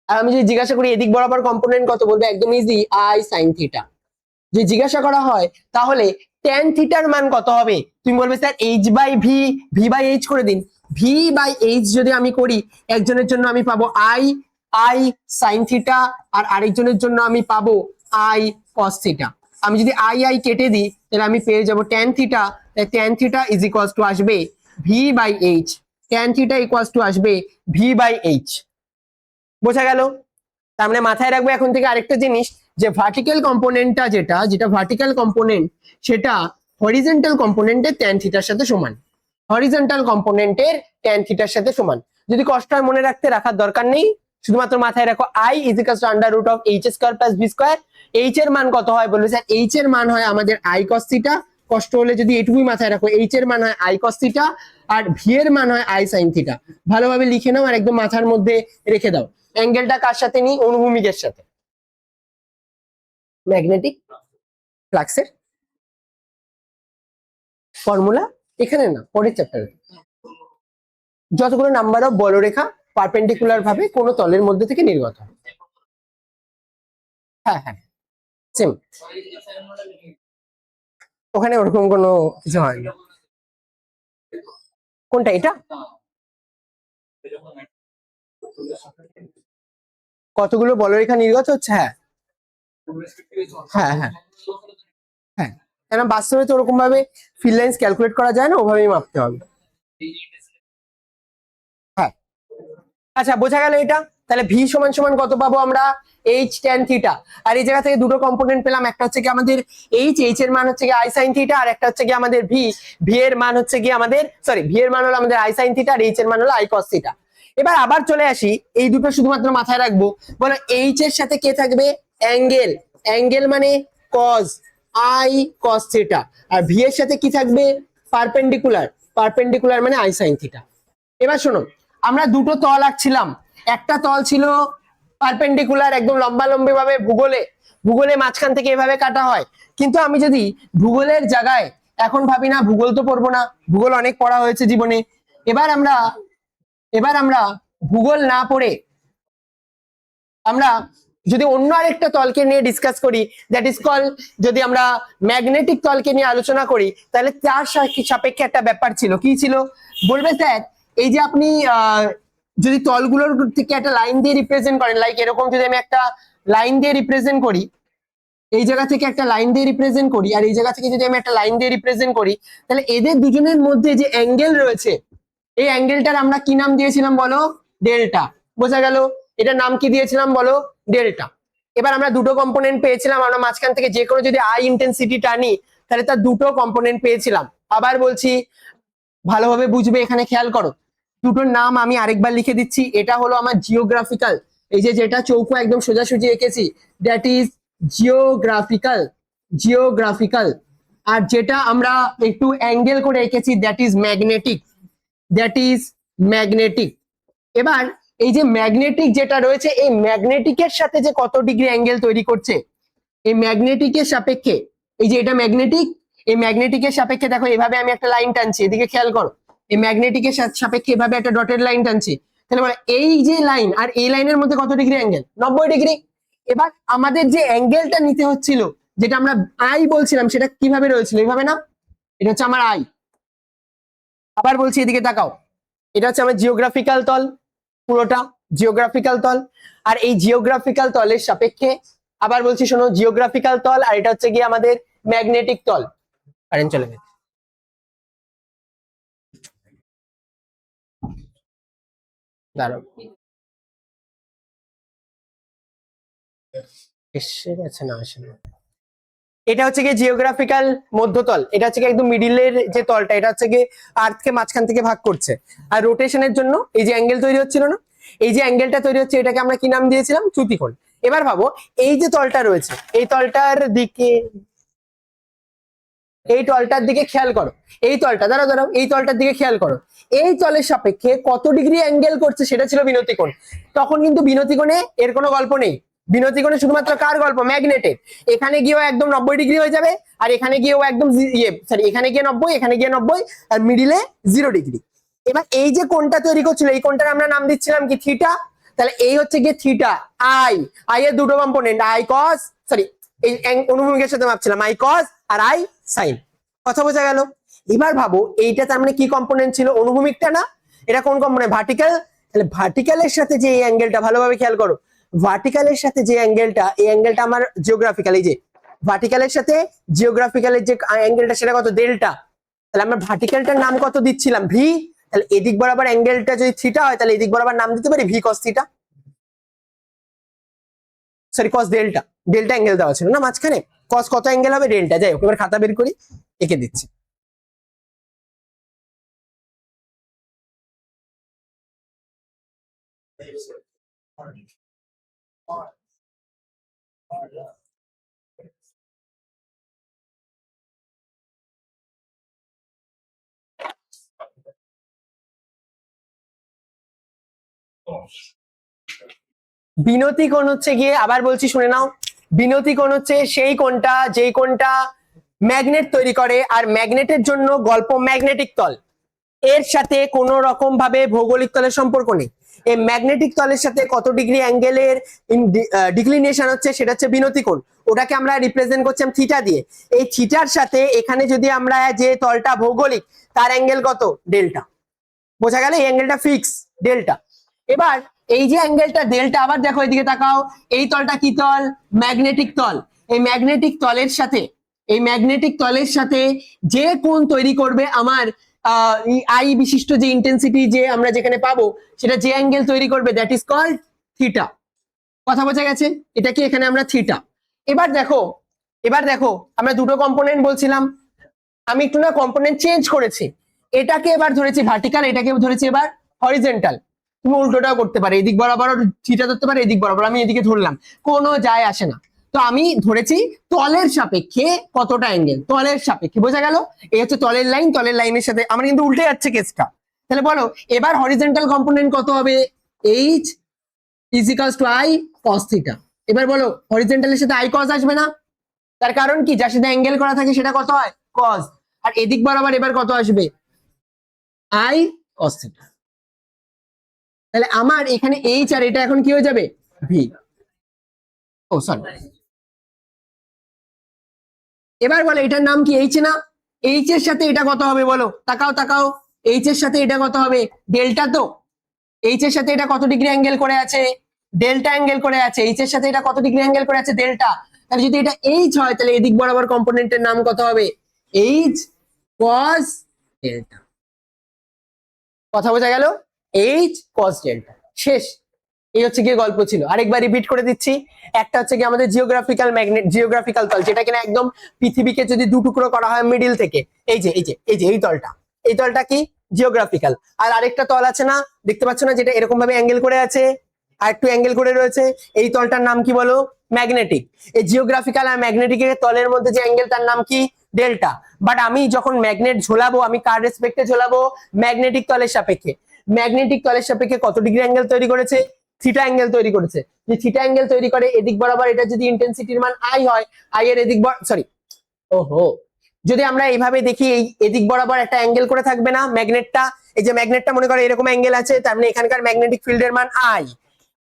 আর আমি যদি জিজ্ঞাসা করি এদিক বরাবর কম্পোনেন্ট কত, বলবে একদম ইজি, আই সাইন থিটা। যদি জিজ্ঞাসা করা হয় তাহলে ট্যান থিটার মান কত হবে, তুমি বলবে sir H by V, V by H করে দিন। ভি বাই এইচ যদি আমি করি, একজনের জন্য আমি পাবো আই, আই সাইন থিটা, আর আরেকজনের জন্য আমি পাবো আই কস থিটা। আমি যদি আই আই কেটে দিই তাহলে আমি পেয়ে যাবো tan theta. Tan theta is equals to আসবে V by H, tan theta equals to আসবে ভি বাই এইচ। বোঝা গেল? তার মানে মাথায় রাখবে এখন থেকে আরেকটা জিনিস, যে ভার্টিক্যাল কম্পোনেন্টটা যেটা ভার্টিক্যাল কম্পোনেন্ট সেটা হরিজন্টাল কম্পোনেন্টের ট্যান থিটার সাথে সমান। হরিজন্টাল কম্পোনেন্টের ট্যান থিটার সাথে সমান। যদি কষ্ট হয় মনে রাখতে, রাখার দরকার নেই, শুধুমাত্র মাথায় রাখো I is equals to under root of H square plus V square. H এর মান কত হয়? বলবে স্যার এইচ এর মান হয় আমাদের আই কস থিটা। কষ্ট হলে যদি এটুকুই মাথায় রাখো, এইচ এর মান হয় আই কস থিটা আর ভি এর মান হয় আই সাইন থিটা। ভালোভাবে লিখে নাও আর একদম মাথার মধ্যে রেখে দাও। অ্যাঙ্গেলটা কার সাথে নিই? অনুভূমিকের সাথে। ম্যাগনেটিক ফ্লাক্সের ফর্মুলা এখানে না, পরের চ্যাপ্টারে। যতগুলো নাম্বার অফ বলরেখা পারপেন্ডিকুলার ভাবে কোন তলের মধ্যে থেকে নির্গত হয়। হ্যাঁ হ্যাঁ সেম, ওখানে ওরকম কোনো কিছু হয় না। কোনটা এটা? কতগুলো বলরেখা নির্গত হচ্ছে? হ্যাঁ হ্যাঁ হ্যাঁ হ্যাঁ, কেন বাস্তবে তো ওরকম ভাবে ফিল্ড লাইন্স ক্যালকুলেট করা যায় না, ওভাবেই মাপতে হবে। হ্যাঁ আচ্ছা বোঝা গেল এটা। তাহলে ভি সমান সমান কত পাবো আমরা? H tan theta. আর এই জায়গা থেকে দুটো কম্পোনেন্ট পেলাম, একটা হচ্ছে কি আমাদের এইচ, এইচ এর মান হচ্ছে কি আই সাইন থিটা, আর একটা হচ্ছে কি আমাদের ভি, ভি এর মান হচ্ছে কি আমাদের, সরি ভি এর মান হলো আমাদের আই সাইন থিটা আর এইচ এর মান হলো আই কস থিটা। এবার আবার চলে আসি, এই দুটো শুধুমাত্র মাথায় রাখবো। বলো এইচ এর সাথে কে থাকবে? অ্যাঙ্গেল, অ্যাঙ্গেল মানে কজ, আই কস থিটা। আর ভি এর সাথে কি থাকবে? পারপেন্ডিকুলার, পারপেন্ডিকুলার মানে আই সাইন থিটা। এবার শোনো, আমরা দুটো তল আঁকছিলাম। একটা তল ছিল পারপেন্ডিকুলার একদম লম্বালম্বি ভাবে ভূগোলে, ভূগোলে মাঝখান থেকে এভাবে কাটা হয়। কিন্তু আমি যদি ভূগোলের জায়গায় এখন ভাবি না ভূগোল তো পড়বো না, ভূগোল অনেক পড়া হয়েছে জীবনে, এবার আমরা ভূগোল না পড়ে আমরা যদি অন্য আরেকটা তলকে নিয়ে ডিসকাস করি, দ্যাট ইজ কল, যদি আমরা ম্যাগনেটিক তলকে নিয়ে আলোচনা করি, তাহলে তার সাপেক্ষে একটা ব্যাপার ছিল। কি ছিল? বলবে স্যার এই যে আপনি যদি তলগুলোর থেকে একটা লাইন দিয়ে রিপ্রেজেন্ট করেন, লাইক এরকম যদি আমি একটা লাইন দিয়ে রিপ্রেজেন্ট করি, এই জায়গা থেকে একটা লাইন দিয়ে রিপ্রেজেন্ট করি, আর এই জায়গা থেকে যদি আমি একটা লাইন দিয়ে রিপ্রেজেন্ট করি, তাহলে এদের দুজনের মধ্যে যে অ্যাঙ্গেল রয়েছে, এই অ্যাঙ্গেলটার আমরা কি নাম দিয়েছিলাম বলো? ডেল্টা। বোঝা গেল? এটার নাম কি দিয়েছিলাম বলো? ডেল্টা। এবার আমরা দুটো কম্পোনেন্ট পেয়েছিলাম, আমরা মাঝখান থেকে যে কোনো যদি আই ইন্টেন্সিটি টানি তাহলে তার দুটো কম্পোনেন্ট পেয়েছিলাম। আবার বলছি ভালোভাবে বুঝবে, এখানে খেয়াল করো, দুটোর নাম আমি আরেকবার লিখে দিচ্ছি। এটা হলো আমার জিওগ্রাফিক্যাল, এই যে যেটা চৌকো একদম সোজাসুজি এঁকেছি দ্যাট ইজ জিওগ্রাফিক্যাল, জিওগ্রাফিক্যাল। আর যেটা আমরা একটু অ্যাঙ্গেল করে এঁকেছি that is magnetic, that is magnetic. এবার এই যে ম্যাগনেটিক যেটা রয়েছে এই ম্যাগনেটিকের সাথে যে কত ডিগ্রি অ্যাঙ্গেল তৈরি করছে, এই ম্যাগনেটিকের সাপেক্ষে, এই যে এটা ম্যাগনেটিক, এই ম্যাগনেটিকের সাপেক্ষে দেখো এভাবে আমি একটা লাইন টানছি, এদিকে খেয়াল করো, এই ম্যাগনেটিকের সাপেক্ষে এভাবে একটা ডটেড লাইন টানছি, তাহলে বলে এই যে লাইন আর এই লাইনের মধ্যে কত ডিগ্রি অ্যাঙ্গেল, 90 ডিগ্রি। এবার আমাদের যে অ্যাঙ্গেলটা নিতে হচ্ছিল যেটা আমরা আই বলছিলাম সেটা কিভাবে রয়েছিল, এইভাবে না, এটা হচ্ছে আমার আই। আবার বলছি এদিকে তাকাও, এটা হচ্ছে আমার জিওগ্রাফিক্যাল তল, পুরোটা জিওগ্রাফিক্যাল তল। আর এই জিওগ্রাফিক্যাল তলের সাপেক্ষে আবার বলছি শোনো, জিওগ্রাফিক্যাল তল আর এটা হচ্ছে গিয়ে আমাদের ম্যাগনেটিক তল। কারেন্ট চলে গেছে, দাঁড়াও, এসে গেছে না আসে না। এটা হচ্ছে গিয়ে জিওগ্রাফিক্যাল মধ্যতল, এটা হচ্ছে গিয়ে একদম মিডিলের যে তলটা, এটা হচ্ছে গিয়ে আর্থকে মাঝখান থেকে ভাগ করছে। আর রোটেশনের জন্য এই যে অ্যাঙ্গেল তৈরি হচ্ছিল না, এই যে অ্যাঙ্গেলটা তৈরি হচ্ছে এটাকে আমরা কি নাম দিয়েছিলাম, চ্যুতিকোণ। এবার ভাবো এই যে তলটা রয়েছে এই তলটার দিকে, এই তলটার দিকে খেয়াল করো, এই তলটা দাঁড়াও দাঁড়াও, এই তলটার দিকে খেয়াল করো, এই তলের সাপেক্ষে কত ডিগ্রি অ্যাঙ্গেল করছে সেটা ছিল বিনতিকোণ। তখন কিন্তু বিনতিকোণে এর কোনো গল্প নেই, বিনতিকোণে শুধুমাত্র কার গল্প, ম্যাগনেটের। এখানে গিয়েও একদম 90 ডিগ্রি হয়ে যাবে, আর এখানে গিয়েও একদম সরি এখানে গিয়ে 90, এখানে গিয়ে 90, আর মিডিলে 0 ডিগ্রি। এবার এই যে কোণটা তৈরি করছিল এই কোণটার আমরা নাম দিচ্ছিলাম কি, থিটা। তাহলে এই হচ্ছে গিয়ে থিটা, আই, আই এর দুটো কম্পোনেন্ট, আই কস, সরি এই অনুভূমিকের সাথে মাপছিলাম, আই কস আর আই সাইন। কথা বোঝা গেল? এবার ভাবো এইটা তার মানে কি কম্পোনেন্ট ছিল, অনুভূমিকটা না, এটা কোন কম্পোনেন্ট, ভার্টিক্যাল। তাহলে ভার্টিক্যালের সাথে যে এই অ্যাঙ্গেলটা, ভালোভাবে খেয়াল করো, ভার্টিক্যালের সাথে যে অ্যাঙ্গেলটা, এই অ্যাঙ্গেলটা আমার জিওগ্রাফিক্যাল, এই যে ভার্টিক্যালের সাথে জিওগ্রাফিক্যালের যে অ্যাঙ্গেলটা সেটা কত, ডেল্টা। তাহলে আমরা ভার্টিক্যালটার নাম কত দিচ্ছিলাম, ভি। তাহলে এদিক বরাবর অ্যাঙ্গেলটা যদি থিটা হয় তাহলে এদিক বরাবর নাম দিতে পারি ভি কস থিটা, সরি কস ডেল্টা, ডেল্টা অ্যাঙ্গেল দেওয়া ছিল না মাঝখানে, কস কত অ্যাঙ্গেল হবে, ডেল্টা। যাই হোক এবার খাতা বের করি, এঁকে দিচ্ছি। বিনতি কোণ হচ্ছে গিয়ে, আবার বলছি শুনে নাও, বিনতি কোণ হচ্ছে সেই কোণটা যেই কোণটা ম্যাগনেট তৈরি করে, আর ম্যাগনেটের জন্য গল্প ম্যাগনেটিক তল, এর সাথে কোন রকম ভাবে ভৌগোলিক তলের সম্পর্ক নেই। এই ম্যাগনেটিক তলের সাথে কত ডিগ্রি অ্যাঙ্গেলের ডিক্লিনেশন হচ্ছে সেটা হচ্ছে বিনতি কোণ, ওটাকে আমরা রিপ্রেজেন্ট করছি থিটা দিয়ে। এই থিটার সাথে এখানে যদি আমরা যে তলটা ভৌগোলিক তার অ্যাঙ্গেল কত, ডেল্টা। বোঝা গেল, এই অ্যাঙ্গেলটা ফিক্স, ডেল্টা। এবার এই যে অ্যাঙ্গেলটা ডেল্টা, আবার দেখো এদিকে তাকাও, এই তলটা কি তল, ম্যাগনেটিক তল। এই ম্যাগনেটিক তলের সাথে, এই ম্যাগনেটিক তলের সাথে যে কোণ তৈরি করবে আমার আই বিশিষ্ট যে ইন্টেন্সিটি যে আমরা যেখানে পাবো সেটা যে অ্যাঙ্গেল তৈরি করবে দ্যাট ইজ কল্ড থিটা। কথা বোঝা গেছে, এটা কি এখানে আমরা থিটা। এবার দেখো, এবার দেখো আমরা দুটো কম্পোনেন্ট বলছিলাম, আমি একটু না কম্পোনেন্ট চেঞ্জ করেছি, এটাকে এবার ধরেছি ভার্টিক্যাল, এটাকে ধরেছি এবার হরিজেন্টাল। তুমি উল্টোটাও করতে পারো, এদিক বরাবর থিটা ধরতে পারো, এদিক বরাবর, আমি এদিকে ধরলাম, কোনো যায় আসে না। তো আমি ধরেছি তলের সাপেক্ষে কতটা অ্যাঙ্গেল, তলের সাপেক্ষে, বোঝা গেল, এই হচ্ছে তলের লাইন, তলের লাইনের সাথে আমার কিন্তু উল্টে যাচ্ছে কেসটা। তাহলে বলো এবার হরিজেন্টাল কম্পোনেন্ট কত হবে, H equals to I cos theta. এবার বলো হরিজেন্টালের সাথে আই কস আসবে না, তার কারণ কি, যার সাথে অ্যাঙ্গেল করা থাকে সেটা কত হয়, কস। আর এদিক বরাবর এবার কত আসবে, আই কস থিটা। তাহলে আমার এখানে এইচ আর এটা এখন কি হয়ে যাবে, ভি। ও সরি, এবার বলো এটার নাম কি, এইচ না, এইচ এর সাথে এটা কত হবে বলো, তাকাও তাকাও, এইচ এর সাথে এটা কত হবে, ডেল্টা। তো এইচ এর সাথে এটা কত ডিগ্রি অ্যাঙ্গেল করে আছে, ডেল্টা অ্যাঙ্গেল করে আছে, এইচ এর সাথে এটা কত ডিগ্রি অ্যাঙ্গেল করে আছে, ডেল্টা। তাহলে যদি এটা এইচ হয় তাহলে এদিক বরাবর কম্পোনেন্টের নাম কত হবে, এইচ কস ডেল্টা। কথা বোঝা গেল, এইচ কস ডেল্টা, শেষ। এই হচ্ছে গিয়ে গল্প ছিল, আরেকবার রিপিট করে দিচ্ছি। একটা হচ্ছে কি আমাদের জিওগ্রাফিক্যাল ম্যাগনেট, জিওগ্রাফিক্যাল তল, যেটা কিনা একদম পৃথিবীকে যদি দু টুকরো করা হয় মিডিল থেকে, এই যে এই যে এই যে এই তলটা, এই তলটা কি জিওগ্রাফিক্যাল। আর আরেকটা তল আছে না, দেখতে পাচ্ছ না, যেটা এরকম ভাবে অ্যাঙ্গেল করে আছে, আর একটু অ্যাঙ্গেল করে রয়েছে, এই তলটার নাম কি বলো? ম্যাগনেটিক। এই জিওগ্রাফিক্যাল আর ম্যাগনেটিকের তলের মধ্যে যে অ্যাঙ্গেল তার নাম কি? ডেল্টা। বাট আমি যখন ম্যাগনেট ঝোলাবো আমি কার রেসপেক্টে ঝোলাবো? ম্যাগনেটিক তলের সাপেক্ষে। ম্যাগনেটিক তলের সাপেক্ষে কত ডিগ্রি অ্যাঙ্গেল তৈরি করেছে? থিটা অ্যাঙ্গেল তৈরি করেছে। যে থিটা অ্যাঙ্গেল তৈরি করে এদিক বরাবর, এটা যদি ইন্টেন্সিটির মান আই হয়, আই এর এদিক সরি, ওহো, যদি আমরা এইভাবে দেখি এই এদিক বরাবর একটা অ্যাঙ্গেল করে থাকবে না ম্যাগনেটটা? এই যে ম্যাগনেটটা মনে করো এরকম অ্যাঙ্গেল আছে, তার মানে এখানকার ম্যাগনেটিক ফিল্ডের মান আই।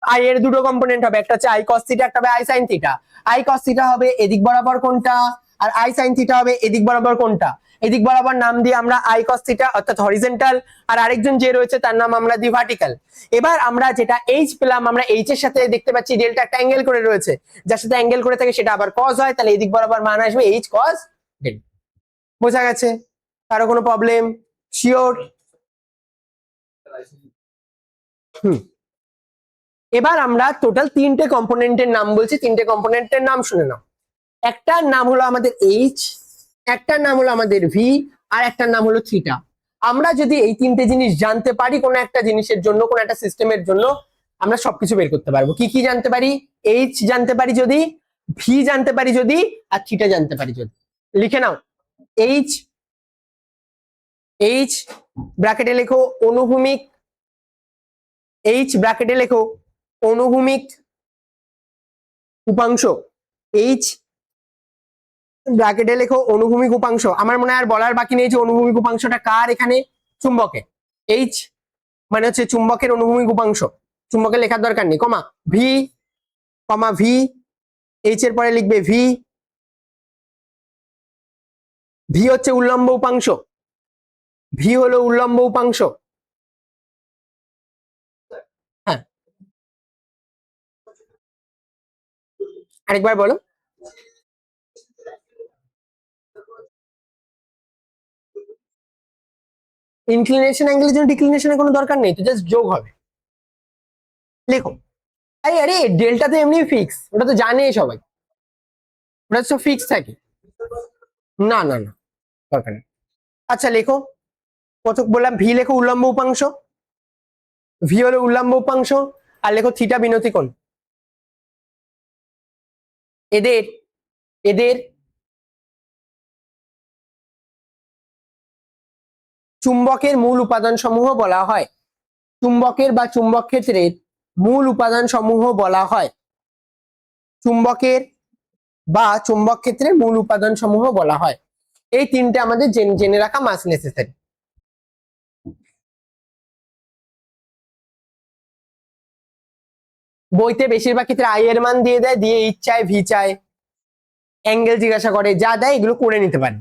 আই এর দুটো কম্পোনেন্ট হবে, একটা হচ্ছে আই কস থিটা, একটা হবে I sine theta. I cos theta হবে এদিক বরাবর কোনটা, আর আই সাইন থিটা হবে এদিক বরাবর কোনটা? এদিক বরাবর নাম দিয়ে আমরা আই কস থিটা অর্থাৎ হরিজন্টাল, আর আরেকজন যে রয়েছে তার নাম আমরা দিই ভার্টিক্যাল। এবার আমরা যেটা এইচ পেলাম, আমরা এইচ এর সাথে দেখতে পাচ্ছি ডেল্টা একটা অ্যাঙ্গেল করে রয়েছে, যার সাথে অ্যাঙ্গেল করে থাকে সেটা আবার কস হয়, তাহলে এদিক বরাবর মান আসবে এইচ কস ডেল্টা। বোঝা গেছে? কারো কোনো প্রবলেম? শিওর? এবার আমরা টোটাল তিনটে কম্পোনেন্টের নাম বলছি, তিনটে কম্পোনেন্টের নাম শুনে নাও। একটার নাম হলো আমাদের এইচ, একটার নাম হলো আমাদের ভি, আর একটার নাম হলো থিটা। আমরা যদি এই তিনটে জিনিস জানতে পারি কোনো একটা জিনিসের জন্য, কোনো একটা সিস্টেমের জন্য, আমরা সবকিছু বের করতে পারবো। কি কি জানতে পারি? এইচ জানতে পারি যদি, ভি জানতে পারি যদি, আর থিটা জানতে পারি যদি। লিখে নাও। এইচ, এইচ ব্র্যাকেটে লেখো অনুভূমিক, এইচ ব্র্যাকেটে লেখো অনুভূমিক উপাংশ, এইচ ব্র্যাকেটে লেখো অনুভূমিক উপাংশ। আমার মনে হয় আর বলার বাকি নেই যে অনুভূমিক উপাংশটা কার এখানে? চুম্বকের। এইচ মানে হচ্ছে চুম্বকের অনুভূমিক উপাংশ, চুম্বকের লেখার দরকার নেই। কমা ভি, কমা ভি, এইচ এর পরে লিখবে ভি। ভি হচ্ছে উল্লম্ব উপাংশ, ভি হলো উল্লম্ব উপাংশ। হ্যাঁ, আরেকবার বলো। ইনক্লিনেশন অ্যাঙ্গেলের জন্য ডিক্লিনেশনের কোনো দরকার নেই, তো জাস্ট যোগ হবে। লেখো। আরে ডেল্টা তো এমনি ফিক্স, ওটা তো জানে সবাই, ওটা তো ফিক্স থাকে। না না না, দরকার নেই। আচ্ছা লেখো, কত বললাম? ভি লেখো উল্লম্ব উপাংশ, ভি হলো উল্লম্ব উপাংশ, আর লেখো থিটা বিনতি কোণ। এদের এদের চুম্বকের মূল উপাদান সমূহ বলা হয়, চুম্বকের বা চুম্বক ক্ষেত্রের মূল উপাদান সমূহ বলা হয়, চুম্বকের বা চুম্বক ক্ষেত্রের মূল উপাদান সমূহ বলা হয়। এই তিনটে আমাদের জেনে রাখা মাস্ট নেসেসারি। বইতে বেশিরভাগ ক্ষেত্রে আই এর মান দিয়ে দেয়, দিয়ে এইচ চায়, ভি চায়, অ্যাঙ্গেল জিজ্ঞাসা করে, যা দেয় এগুলো করে নিতে পারে।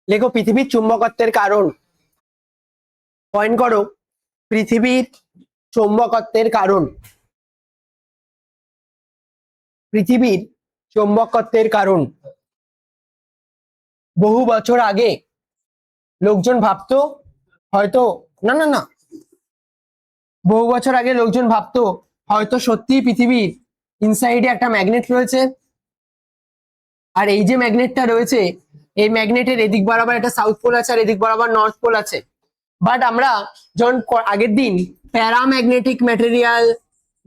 লেখো পৃথিবীর চুম্বকত্বের কারণ। পয়েন্ট করো, পৃথিবীর চৌম্বকত্বের কারণ, পৃথিবীর চৌম্বকত্বের কারণ। বহু বছর আগে লোকজন ভাবতো, হয়তো, না না না, বহু বছর আগে লোকজন ভাবতো হয়তো সত্যি পৃথিবীর ইনসাইডে একটা ম্যাগনেট রয়েছে, আর এই যে ম্যাগনেটটা রয়েছে, এই ম্যাগনেটের এদিক বরাবর একটা সাউথ পোল আছে আর এদিক বরাবর নর্থ পোল আছে। বাট আমরা যখন আগের দিন প্যারাম্যাগনেটিক ম্যাটেরিয়াল,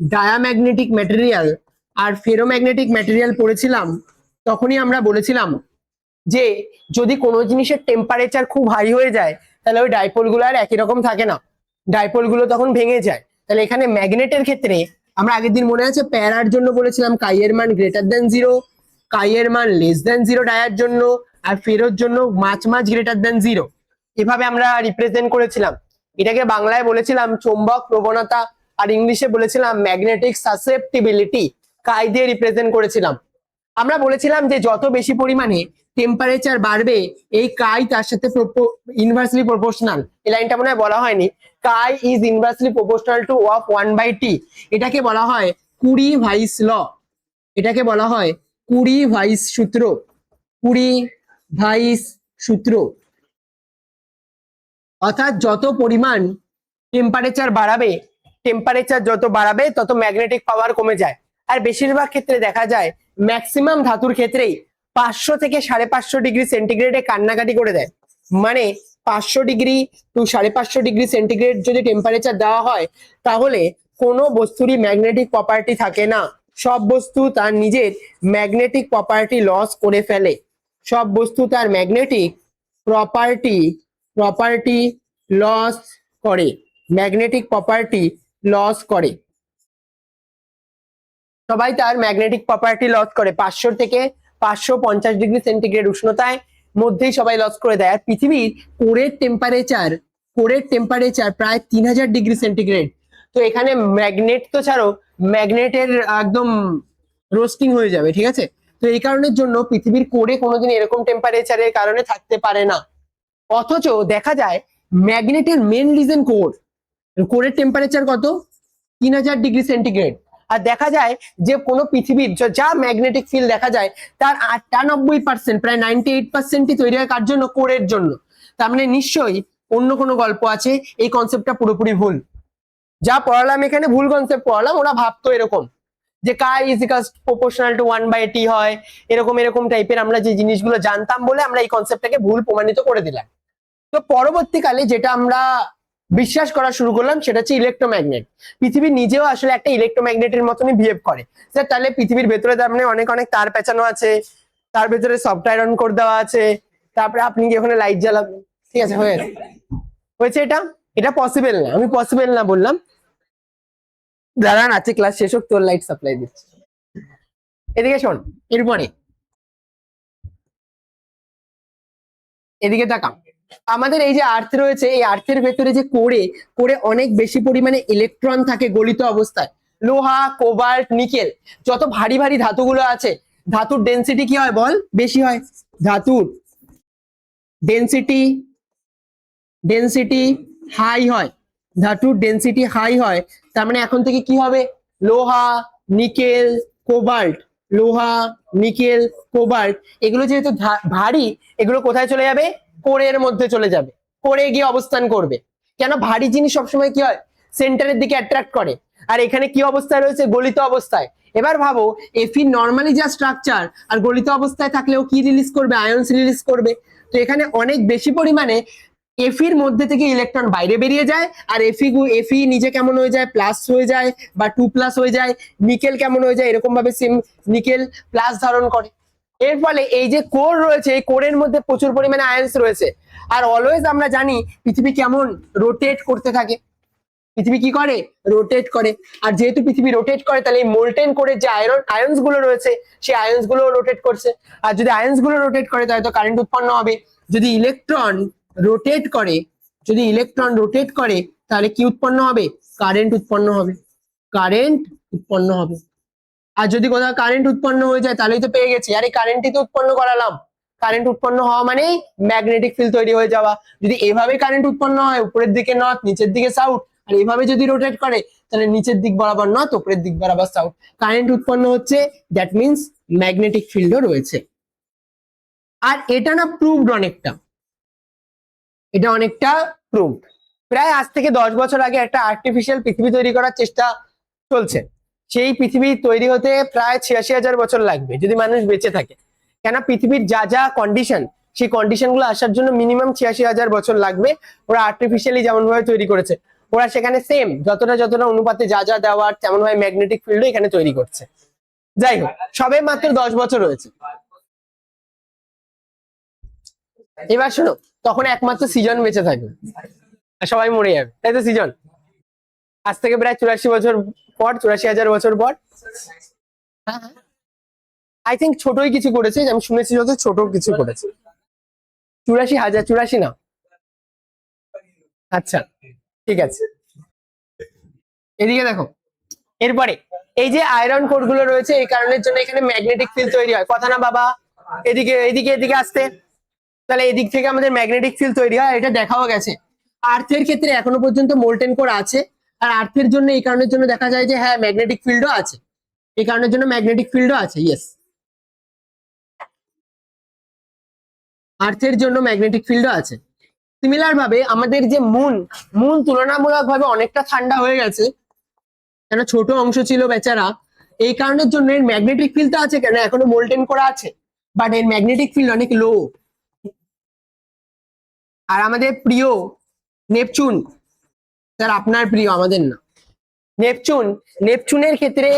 ডায়াম্যাগনেটিক ম্যাটেরিয়াল আর ফেরোম্যাগনেটিক ম্যাটেরিয়াল পড়েছিলাম, তখনই আমরা বলেছিলাম যে যদি কোনো জিনিসের টেম্পারেচার খুব হাই হয়ে যায় তাহলে ওই ডাইপোল গুলো আর একই রকম থাকে না, ডাইপোল গুলো তখন ভেঙে যায়। তাহলে এখানে ম্যাগনেটের ক্ষেত্রে আমরা আগের দিন মনে আছে প্যারার জন্য বলেছিলাম কাই এর মান গ্রেটার দেন জিরো, কাই এর মান লেস দেন জিরো ডায়ার জন্য, আর ফেরোর জন্য মাছ মাছ গ্রেটার দেন জিরো। এভাবে আমরা রিপ্রেজেন্ট করেছিলাম। এটাকে বাংলায় বলেছিলাম চৌম্বক প্রবণতা, আর ইংলিশে বলেছিলাম ম্যাগনেটিক সাসেপ্টিবিলিটি। কাই দিয়ে রিপ্রেজেন্ট করেছিলাম। আমরা বলেছিলাম যে যত বেশি পরিমাণে টেম্পারেচার বাড়বে এই কাই তার সাথে ইনভার্সলি প্রপোর্শনাল। এই লাইনটা মনে হয় বলা হয়নি, chi is inversely proportional to of 1/t। এটাকে বলা হয় কুরি ভাইস ল। এটাকে বলা হয় কুরি ভাইস সূত্র। কুরি ভাইস সূত্র। অর্থাৎ যত পরিমাণ টেম্পারেচার বাড়াবে, টেম্পারেচার যত বাড়াবে তত ম্যাগনেটিক পাওয়ার কমে যায়। আর বেশিরভাগ ক্ষেত্রে দেখা যায়, ম্যাক্সিমাম ধাতুর ক্ষেত্রেই 500 থেকে 550 ডিগ্রি সেন্টিগ্রেডে কান্নাকাটি করে দেয়। মানে 500 ডিগ্রি টু 550 ডিগ্রি সেন্টিগ্রেড যদি টেম্পারেচার দেওয়া হয়, তাহলে কোনো বস্তুরই ম্যাগনেটিক প্রপার্টি থাকে না। সব বস্তু তার নিজের ম্যাগনেটিক প্রপার্টি লস করে ফেলে। সব বস্তু তার ম্যাগনেটিক প্রপার্টি প্রপার্টি লস করে, ম্যাগনেটিক প্রপার্টি লস করে। সবাই তার ম্যাগনেটিক প্রপার্টি লস করে 500 থেকে 550 ডিগ্রি সেন্টিগ্রেড উষ্ণতায় মধ্যেই সবাই লস করে দেয়। আর পৃথিবীর কোরের টেম্পারেচার প্রায় 3000 ডিগ্রি সেন্টিগ্রেড। তো এখানে ম্যাগনেট তো ছাড়ো, ম্যাগনেটের একদম রোস্টিং হয়ে যাবে, ঠিক আছে। তো এই কারণের জন্য পৃথিবীর কোরে কোনোদিন এরকম টেম্পারেচারের কারণে থাকতে পারে না। অথচ দেখা যায় ম্যাগনেটের মেন রিজন কোরের টেম্পারেচার কত, 3000 ডিগ্রি সেন্টিগ্রেড। আর দেখা যায় যে কোনো পৃথিবীর যা ম্যাগনেটিক ফিল্ড দেখা যায় তার 98%, প্রায় 98%ই তৈরি হয় কার জন্য, কোরের জন্য। তার মানে নিশ্চয়ই অন্য কোনো গল্প আছে, এই কনসেপ্টটা পুরোপুরি ভুল। যা পড়ালাম এখানে ভুল কনসেপ্ট পড়ালাম। ওরা ভাবতো এরকম যে chi is equals proportional to 1/t হয়, এরকম এরকম টাইপের। আমরা যে জিনিসগুলো জানতাম বলে আমরা এই কনসেপ্টটাকে ভুল প্রমাণিত করে দিলাম। তো পরবর্তীকালে যেটা আমরা বিশ্বাস করা শুরু করলাম সেটা হচ্ছে ইলেকট্রোম্যাগনেট। পৃথিবী নিজেও আসলে একটা ইলেকট্রোম্যাগনেটের মতনই বিহেভ করে। স্যার তাহলে পৃথিবীর ভেতরে তার মানে অনেক অনেক তার পেঁচানো আছে, তার ভেতরে সফট আয়রন কোর দেওয়া আছে, তারপরে আপনি কি ওখানে লাইট জ্বালাবেন, ঠিক আছে, হয়েছে এটা। এটা পসিবল না, আমি পসিবল না বললাম। দাঁড়ান আছে ক্লাস শেষ হোক, তোর লাইট সাপ্লাই দিচ্ছে। এদিকে শোন, এরপরে এদিকে তাকা। আমাদের এই যে আর্থ রয়েছে, এই আর্থের ভেতরে যে কোরে অনেক বেশি পরিমাণে ইলেকট্রন থাকে গলিত অবস্থায়। লোহা, কোবাল্ট, নিকেল, যত ভারী ভারী ধাতুগুলো আছে, ধাতুর ডেনসিটি কি হয় বল, বেশি হয়। ধাতুর ডেনসিটি ডেনসিটি হাই হয়, ধাতুর ডেনসিটি হাই হয়। তার মানে এখন থেকে কি হবে, লোহা, নিকেল, কোবাল্ট, লোহা, নিকেল, কোবাল্ট, এগুলো যেহেতু ভারী, এগুলো কোথায় চলে যাবে, কোরের মধ্যে চলে যাবে, কোরে গিয়ে অবস্থান করবে। কেন, ভারী জিনিস সবসময় কি হয়, সেন্টারের দিকে অ্যাট্রাক্ট করে। আর এখানে কি অবস্থায় রয়েছে, গলিত অবস্থায়। এবার ভাবো এফি নর্মালি যা স্ট্রাকচার, আর গলিত অবস্থায় থাকলেও কি রিলিজ করবে, আয়নস রিলিজ করবে। তো এখানে অনেক বেশি পরিমাণে এফির মধ্যে থেকে ইলেকট্রন বাইরে বেরিয়ে যায়। আর এফি নিজে কেমন হয়ে যায়, প্লাস হয়ে যায় বা 2+ হয়ে যায়। নিকেল কেমন হয়ে যায়, এরকম ভাবে সেম নিকেল প্লাস ধারণ করে। এর ফলে এই যে কোর রয়েছে, এই কোরের মধ্যে প্রচুর পরিমাণে আয়নস রয়েছে। আর অলওয়েজ আমরা জানি পৃথিবী কেমন রোটেট করতে থাকে, পৃথিবী কি করে, রোটেট করে। আর যেহেতু পৃথিবী রোটেট করে, তাহলে এই মোল্টেন কোরের যে আয়ন্স গুলো রয়েছে, সেই আয়ন্স গুলো রোটেট করছে। আর যদি আয়ন্স গুলো রোটেট করে তাহলে তো কারেন্ট উৎপন্ন হবে। যদি ইলেকট্রন রোটেট করে, তাহলে কি উৎপন্ন হবে, কারেন্ট উৎপন্ন হবে, কারেন্ট উৎপন্ন হবে। আর যদি কোথাও কারেন্ট উৎপন্ন হয়ে যায় তাহলেই তো পেয়ে গেছি, আর এই কারেন্টই তো উৎপন্ন করালাম। কারেন্ট উৎপন্ন হওয়া মানেই ম্যাগনেটিক ফিল্ড তৈরি হয়ে যাওয়া। যদি এভাবে কারেন্ট উৎপন্ন হয়, উপরের দিকে নর্থ, নিচের দিকে সাউথ, আর এভাবে যদি রোটেট করে তাহলে নিচের দিক বরাবর নর্থ, উপরের দিক বরাবর সাউথ, কারেন্ট উৎপন্ন হচ্ছে। দ্যাট মিনস ম্যাগনেটিক ফিল্ডও রয়েছে। আর এটা না প্রুভড অনেকটা, এটা অনেকটা প্রুভড। প্রায় আজ থেকে 10 বছর আগে একটা আর্টিফিশিয়াল পৃথিবী তৈরি করার চেষ্টা চলছে। সেই পৃথিবী তৈরি হতে প্রায় 86,000 বছর লাগবে যদি মানুষ বেঁচে থাকে। কেন, পৃথিবীর যা যা কন্ডিশন, সেই কন্ডিশন গুলো আসার জন্য মিনিমাম 86,000 বছর লাগবে। ওরা আর্টিফিশিয়ালি যেমন ভাবে তৈরি করেছে, ওরা সেখানে সেম যতটা যতটা অনুপাতে যা যা দেওয়ার তেমন ভাবে ম্যাগনেটিক ফিল্ড এখানে তৈরি করছে। যাই হোক, সবে মাত্র 10 বছর হয়েছে। এবার শোনো, তখন একমাত্র সৃজন বেঁচে থাকবে, আর সবাই মরে যাবে, তাই তো সৃজন? আজ থেকে প্রায় 84 বছর পর, 84,000 বছর পর। হ্যাঁ হ্যাঁ, আই থিঙ্ক ছোটই কিছু করেছে, আমি শুনেছি যত ছোট কিছু করেছে। 84,000, 84 না, আচ্ছা ঠিক আছে। এদিকে দেখো, এরপরে এই যে আয়রন কোর গুলো রয়েছে, এই কারণের জন্য এখানে ম্যাগনেটিক ফিল্ড তৈরি হয়, কথা না বাবা? এদিকে এদিকে এদিকে আসতে, তাহলে এদিক থেকে আমাদের ম্যাগনেটিক ফিল্ড তৈরি হয়। এটা দেখাও গেছে। আর্থের ক্ষেত্রে এখনো পর্যন্ত মোল্টেন কোর আছে, আর আর্থের জন্য এই কারণের জন্য দেখা যায় যে হ্যাঁ ম্যাগনেটিক ফিল্ডও আছে। এই কারণের জন্য ম্যাগনেটিক ফিল্ডও আছে। ইয়েস, আর্থের জন্য ম্যাগনেটিক ফিল্ডও আছে। সিমিলার ভাবে আমাদের যে মুন, মুন তুলনামূলক ভাবে অনেকটা ঠান্ডা হয়ে গেছে, কেন ছোট অংশ ছিল বেচারা, এই কারণের জন্য এর ম্যাগনেটিক ফিল্ডটা আছে, কেন এখনো মোল্টেন করা আছে, বাট এর ম্যাগনেটিক ফিল্ড অনেক লো। আর আমাদের প্রিয় নেপচুন, স্যার আপনার প্রিয়, আমাদের না। নেপচুন, নেপচুনের ক্ষেত্রে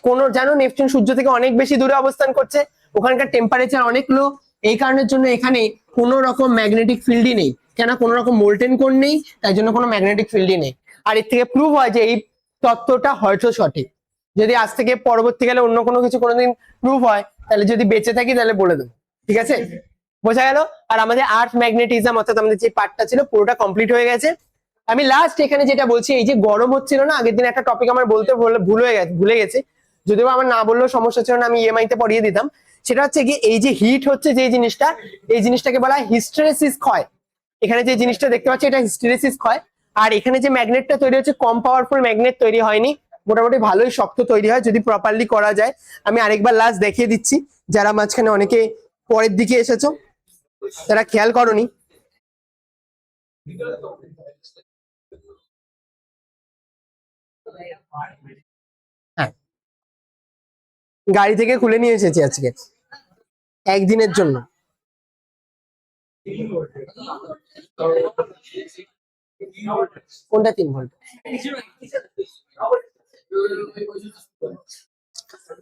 কোনো জানো, নেপচুন সূর্য থেকে অনেক বেশি দূরে অবস্থান করছে, ওখানকার টেম্পারেচার অনেক লো, এই কারণের জন্য এখানে কোনো রকম ম্যাগনেটিক ফিল্ডই নেই, কেন কোনো রকম মোল্টেন কোর নেই, তাই জন্য কোনো ম্যাগনেটিক ফিল্ডই নেই। আর এর থেকে প্রুভ হয় যে এই তত্ত্বটা হয়তো সঠিক। যদি আজ থেকে পরবর্তীকালে অন্য কোনো কিছু কোনোদিন প্রুভ হয়, তাহলে যদি বেঁচে থাকি তাহলে বলে দেবো, ঠিক আছে? বোঝা গেল? আর আমাদের আর্থ ম্যাগনেটিজম অর্থাৎ আমাদের যে পার্টটা ছিল পুরোটা কমপ্লিট হয়ে গেছে। আমি লাস্ট এখানে যেটা বলছি, এই যে গরম হচ্ছিল না, আগের দিন একটা টপিক আমার বলতে ভুলে গেছে, যদিও আমার না বললেও সমস্যা ছিল না, আমি ইএমআই তে পড়িয়ে দিতাম। সেটা হচ্ছে কি, এই যে হিট হচ্ছে যে জিনিসটা, এই জিনিসটাকে বলা হয় হিস্টেরেসিস ক্ষয়। এখানে যে জিনিসটা দেখতে পাচ্ছি এটা হিস্টেরেসিস ক্ষয়। আর এখানে যে ম্যাগনেটটা তৈরি হচ্ছে, কম পাওয়ারফুল ম্যাগনেট তৈরি হয়নি, মোটামুটি ভালোই শক্ত তৈরি হয় যদি প্রপারলি করা যায়। আমি আরেকবার লাস্ট দেখিয়ে দিচ্ছি, যারা মাঝখানে অনেকে পরের দিকে এসেছো তারা খেয়াল করনি। হ্যাঁ, গাড়ি থেকে খুলে নিয়ে এসেছি আজকে একদিনের জন্য। কোনটা 3 ভোল্ট?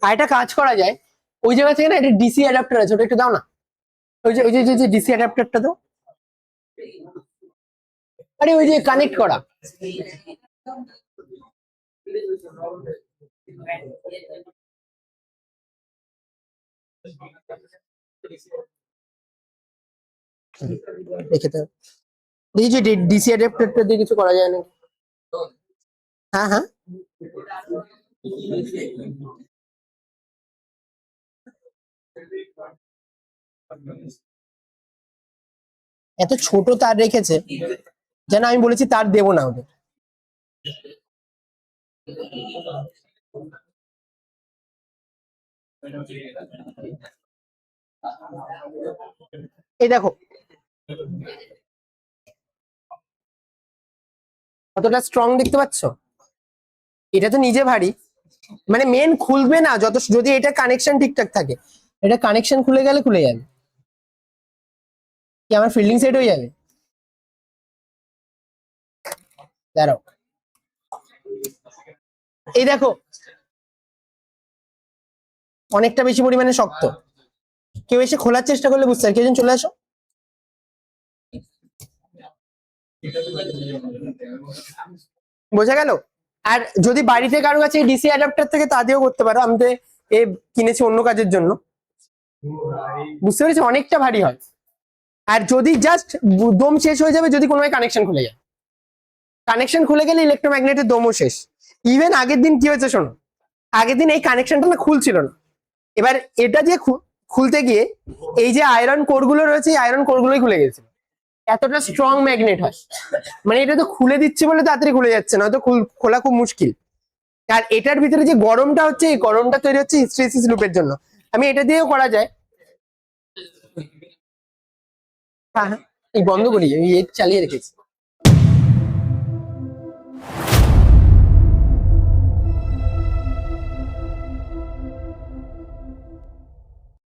আর একটা কাজ করা যায়, ওই জায়গা থেকে না একটা ডিসি অ্যাডাপ্টার আছে, ওটা একটু দাও না। ওই যে ডিসি অ্যাডাপ্টারটা দাও। আরে ওই যে কানেক্ট করা। দেখে তো দেখি যে ডিসি অ্যাডাপ্টারটা দিয়ে কিছু করা যায় না। হ্যাঁ হ্যাঁ, এত ছোট তার রেখেছে যেন আমি বলেছি তার দেবো না ওদের। এই দেখো কতটা স্ট্রং দেখতে পাচ্ছ, এটা তো নিজে ভারী, মানে মেন খুলবে না যত, যদি এটা কানেকশন ঠিকঠাক থাকে। এটা কানেকশন খুলে গেলে খুলে যাবে, কি আমার ফিল্ডিং সেট হয়ে যাবে। দাঁড়াও, এই দেখো অনেকটা বেশি পরিমাণে শক্ত। কেউ এসে খোলার চেষ্টা করলে বুঝতে পারে, কেউ চলে আসো। বোঝা গেল? আর যদি বাড়িতে কারো কাছে ডিসি অ্যাডাপ্টার থেকে তা দিয়েও করতে পারো, আমি তো এ কিনেছি অন্য কাজের জন্য। বুঝতে পেরেছি, অনেকটা ভারী হয়। আর যদি জাস্ট দম শেষ হয়ে যাবে যদি কোনো কানেকশন খুলে যায়, কানেকশন খুলে গেলে ইলেকট্রোম্যাগনেটের দমও শেষ। ইভেন আগের দিন কি হয়েছে শোনো, আগের দিন এই কানেকশনটা না খুলছিল না, এবার এটা দিয়ে খুলতে গিয়ে এই যে আয়রন কোর গুলো রয়েছে, এই আয়রন কোর গুলোই খুলে গেছে। এতটা স্ট্রং ম্যাগনেট হয়, মানে এটা তো খুলে দিচ্ছে বলে তাড়াতাড়ি খুলে যাচ্ছে না, তো খোলা খুব মুশকিল। আর এটার ভিতরে যে গরমটা হচ্ছে, এই গরমটা তৈরি হচ্ছে হিস্টেরেসিস লুপের জন্য। আমি এটা দিয়েও করা যায়। হ্যাঁ হ্যাঁ, এই বন্ধ করি, আমি চালিয়ে রেখেছি।